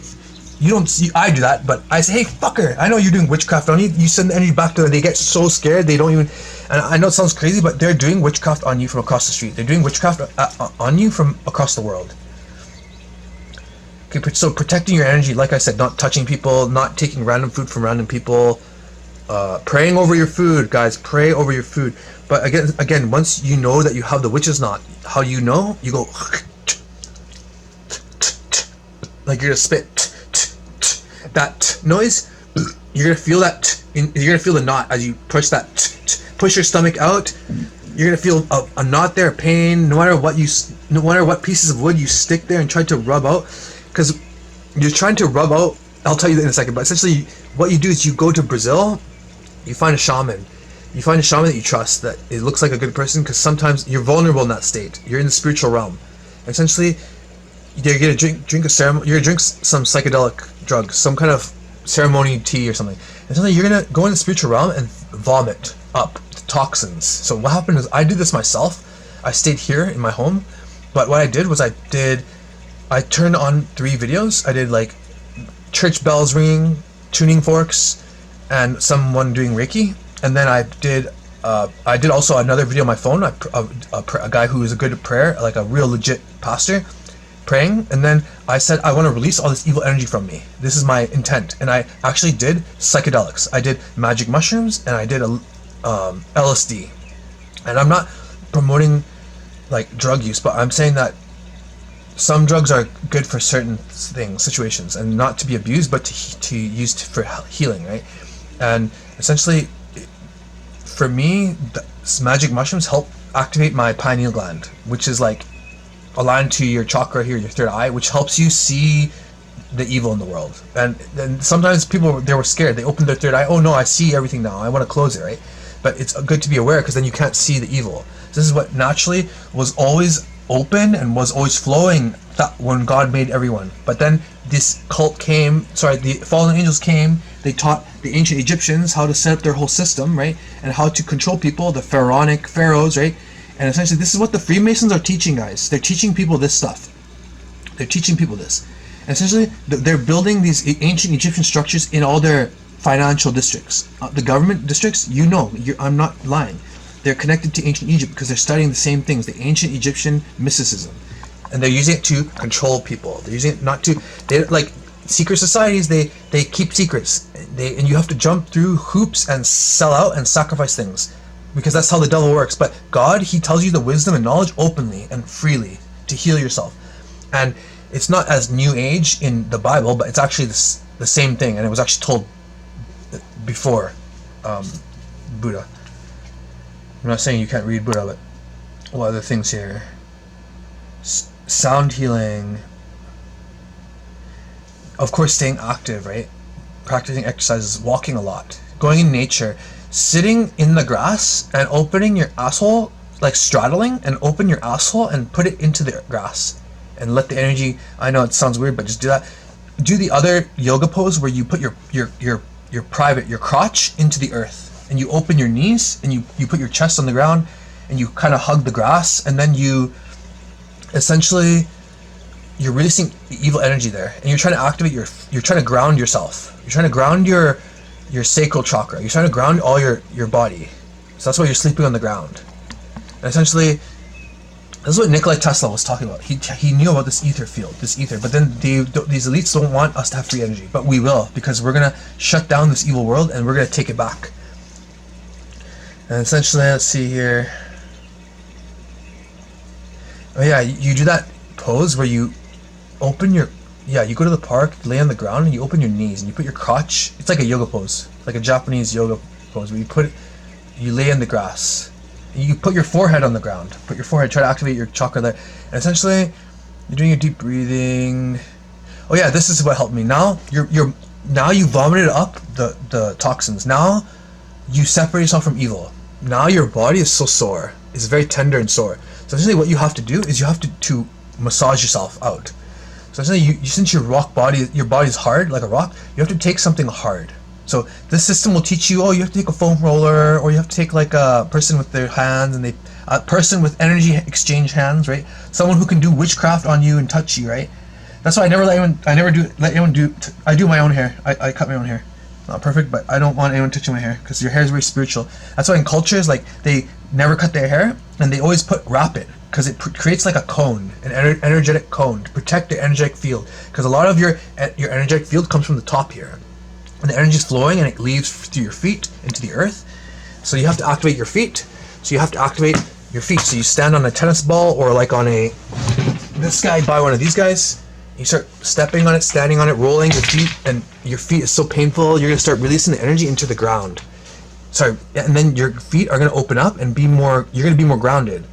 D: You don't see, I do that, but I say, hey, fucker, I know you're doing witchcraft on you. You send the energy back to them. They get so scared, they don't even, and I know it sounds crazy, but they're doing witchcraft on you from across the street. They're doing witchcraft on you from across the world. Okay, so protecting your energy, like I said, not touching people, not taking random food from random people, praying over your food, guys, pray over your food. But again, once you know that you have the witch's knot, how you know? You go, like you're gonna spit. That noise, you're gonna feel that. You're gonna feel the knot as you push that. Push your stomach out. You're gonna feel a knot there, pain. No matter what pieces of wood you stick there and try to rub out, because you're trying to rub out. I'll tell you in a second. But essentially, what you do is you go to Brazil. You find a shaman. You find a shaman that you trust, that it looks like a good person, because sometimes you're vulnerable in that state. You're in the spiritual realm. Essentially, you're gonna drink a ceremony. You're gonna drink some psychedelic drugs, some kind of ceremony tea or something. And suddenly you're gonna go in the spiritual realm and vomit up the toxins. So what happened is, I did this myself. I stayed here in my home, but what I did was I turned on 3 videos. I did like church bells ringing, tuning forks, and someone doing Reiki. And then I did also another video on my phone. A guy who is a good prayer, like a real legit pastor, praying. And then I said, I want to release all this evil energy from me. This is my intent. And I actually did psychedelics. I did magic mushrooms, and I did LSD. And I'm not promoting like drug use, but I'm saying that some drugs are good for certain things, situations, and not to be abused, but to use for healing, right? And essentially, for me, magic mushrooms help activate my pineal gland, which is like aligned to your chakra here, your third eye, which helps you see the evil in the world. And then sometimes people, they were scared. They opened their third eye. Oh no, I see everything now. I want to close it, right? But it's good to be aware, because then you can't see the evil. This is what naturally was always open and was always flowing when God made everyone. But then this cult came, the fallen angels came. They taught the ancient Egyptians how to set up their whole system, right? And how to control people, the pharaonic pharaohs, right? And essentially, this is what the Freemasons are teaching, guys. They're teaching people this stuff. They're teaching people this. And essentially, they're building these ancient Egyptian structures in all their financial districts. The government districts, I'm not lying. They're connected to ancient Egypt because they're studying the same things, the ancient Egyptian mysticism. And they're using it to control people. They're using it like secret societies, they keep secrets. And you have to jump through hoops and sell out and sacrifice things, because that's how the devil works. But God, he tells you the wisdom and knowledge openly and freely to heal yourself. And it's not as New Age in the Bible, but it's actually the same thing, and it was actually told before Buddha. I'm not saying you can't read Buddha, but what other things here? Sound healing. Of course, staying active, right? Practicing exercises, walking a lot, going in nature, sitting in the grass and opening your asshole, like straddling, and open your asshole and put it into the grass and let the energy. I know it sounds weird, but just do that. Do the other yoga pose where you put your crotch into the earth, and you open your knees, and you put your chest on the ground, and you kind of hug the grass, and then you essentially, you're releasing evil energy there, and you're trying to activate you're trying to ground yourself. You're trying to ground your sacral chakra. You're trying to ground all your body. So that's why you're sleeping on the ground. And essentially, this is what Nikola Tesla was talking about. He knew about this ether field, but then these elites don't want us to have free energy, but we will, because we're gonna shut down this evil world and we're gonna take it back. And essentially, let's see here. Oh yeah, you do that pose where you open you go to the park, lay on the ground, and you open your knees and you put your crotch. It's like a yoga pose, like a Japanese yoga pose, where you lay in the grass. You put your forehead on the ground. Put your forehead, try to activate your chakra there. And essentially, you're doing your deep breathing. Oh yeah, this is what helped me. Now now you vomited up the toxins. Now you separate yourself from evil. Now your body is so sore. It's very tender and sore. So essentially, what you have to do is you have to massage yourself out. So essentially, since your body's hard like a rock, you have to take something hard. So this system will teach you, you have to take a foam roller, or you have to take like a person with their hands, and a person with energy exchange hands, right? Someone who can do witchcraft on you and touch you, right? That's why I never let anyone do. I do my own hair. I cut my own hair. Not perfect, but I don't want anyone touching my hair because your hair is very spiritual. That's why in cultures like they never cut their hair and they always wrap it because it creates like a cone, an energetic cone to protect the energetic field. Because a lot of your energetic field comes from the top here, and the energy is flowing and it leaves through your feet into the earth. So you have to activate your feet. So you stand on a tennis ball or like on this guy, buy one of these guys. You start stepping on it, standing on it, rolling your feet, and your feet is so painful, you're going to start releasing the energy into the ground. And then your feet are going to open up and you're going to be more grounded.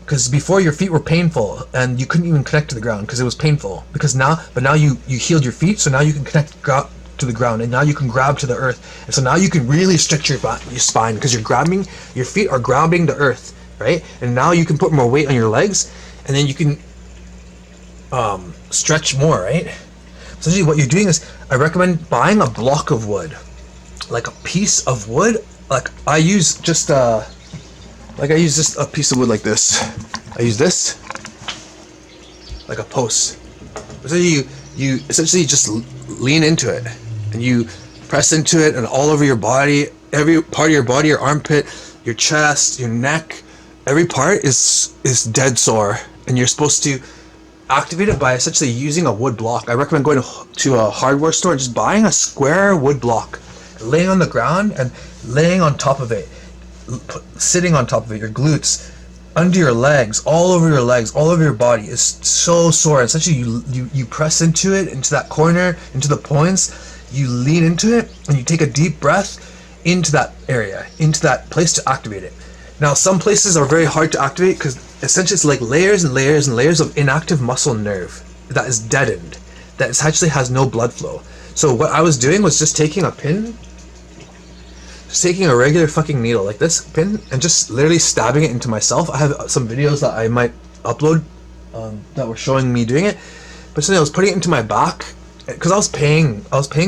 D: Because before your feet were painful and you couldn't even connect to the ground because it was painful. But now you healed your feet, so now you can connect to the ground, and now you can grab to the earth. And so now you can really stretch your spine because your feet are grabbing the earth, right? And now you can put more weight on your legs, and then you can stretch more, right? Essentially what you're doing is I recommend buying a block of wood, like a piece of wood. Like I use just a piece of wood like this. I use this like a post. Essentially you essentially just lean into it and you press into it, and all over your body, every part of your body, your armpit, your chest, your neck, every part is dead sore, and you're supposed to activate it by essentially using a wood block. I recommend going to a hardware store and just buying a square wood block, laying on the ground and laying on top of it, sitting on top of it, your glutes, under your legs, all over your body is so sore. Essentially you press into it, into that corner, into the points, you lean into it, and you take a deep breath into that area, into that place to activate it. Now some places are very hard to activate because essentially it's like layers and layers and layers of inactive muscle nerve that is deadened, that essentially has no blood flow. So what I was doing was just taking a regular fucking needle like this pin and just literally stabbing it into myself. I have some videos that I might upload that were showing me doing it, but so I was putting it into my back because I was paying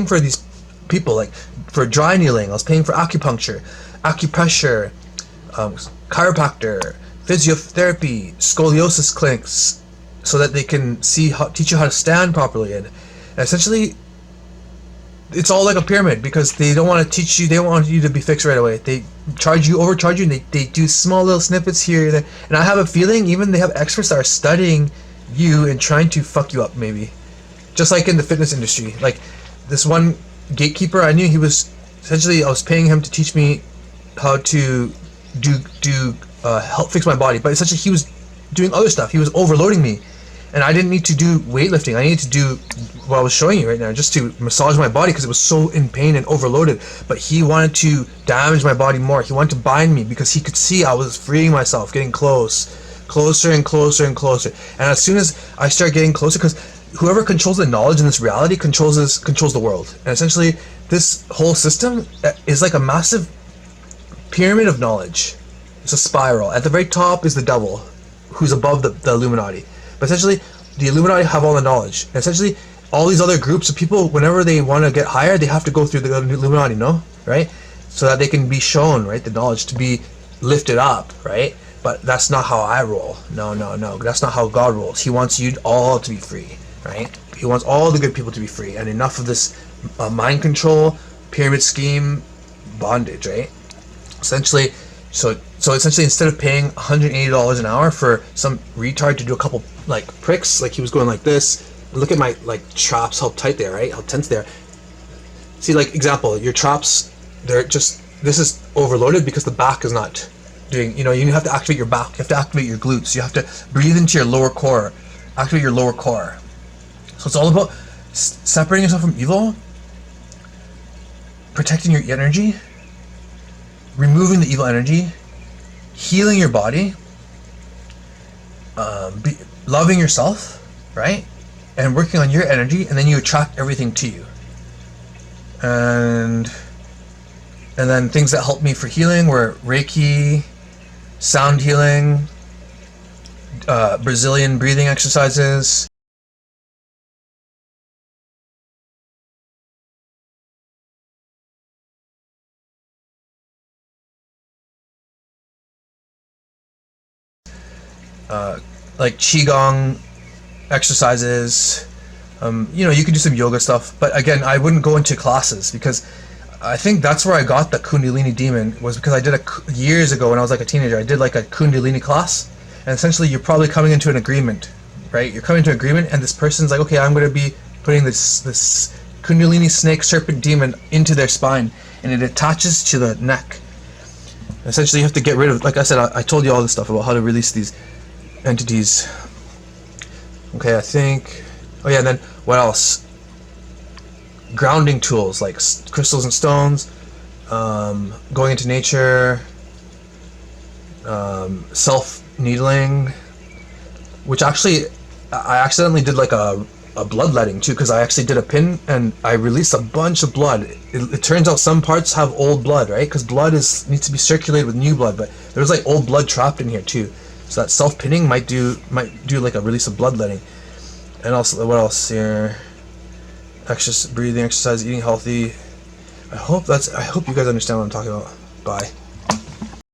D: for these people, like for dry needling. I was paying for acupuncture, acupressure, chiropractor, physiotherapy, scoliosis clinics, so that they can teach you how to stand properly. And essentially it's all like a pyramid because they don't want to teach you, they don't want you to be fixed right away. They overcharge you, and they do small little snippets here and there. And I have a feeling even they have experts that are studying you and trying to fuck you up, maybe. Just like in the fitness industry. Like this one gatekeeper I knew, he was essentially, I was paying him to teach me how to help fix my body, but essentially he was doing other stuff. He was overloading me, and I didn't need to do weightlifting. I needed to do what I was showing you right now, just to massage my body because it was so in pain and overloaded. But he wanted to damage my body more. He wanted to bind me because he could see I was freeing myself, getting closer and closer and closer. And as soon as I start getting closer, because whoever controls the knowledge in this reality controls the world. And essentially this whole system is like a massive pyramid of knowledge. It's a spiral. At the very top is the devil, who's above the Illuminati. But essentially, the Illuminati have all the knowledge. And essentially, all these other groups of people, whenever they want to get higher, they have to go through the Illuminati, no? Right? So that they can be shown, right? The knowledge to be lifted up, right? But that's not how I roll. No. That's not how God rolls. He wants you all to be free, right? He wants all the good people to be free. And enough of this mind control, pyramid scheme, bondage, right? Essentially, so essentially, instead of paying $180 an hour for some retard to do a couple like pricks, like he was going like this. Look at my like traps, how tight they are, right? How tense they are. See, like example, your traps, this is overloaded because the back is not doing. You have to activate your back. You have to activate your glutes. You have to breathe into your lower core, activate your lower core. So it's all about separating yourself from evil, protecting your energy, removing the evil energy, healing your body, loving yourself, right? And working on your energy, and then you attract everything to you. And then things that helped me for healing were Reiki, sound healing, Brazilian breathing exercises, like qigong exercises, You know, you can do some yoga stuff, but again, I wouldn't go into classes, because I think that's where I got the Kundalini demon, was because I did years ago when I was like a teenager. I did like a Kundalini class, and essentially you're probably coming into an agreement, right? You're coming to an agreement, and this person's like, okay, I'm going to be putting this Kundalini snake serpent demon into their spine, and it attaches to the neck. Essentially, you have to get rid of, like I said, I told you all this stuff about how to release these entities. Okay, I think, oh yeah, and then what else? Grounding tools like crystals and stones, going into nature, self-needling, which actually, I accidentally did like a bloodletting too, because I actually did a pin and I released a bunch of blood. It turns out some parts have old blood, right? Because blood needs to be circulated with new blood, but there's like old blood trapped in here too. So that self-pinning might do like a release of bloodletting. And also, what else here? Breathing exercise, eating healthy. I hope you guys understand what I'm talking about. Bye.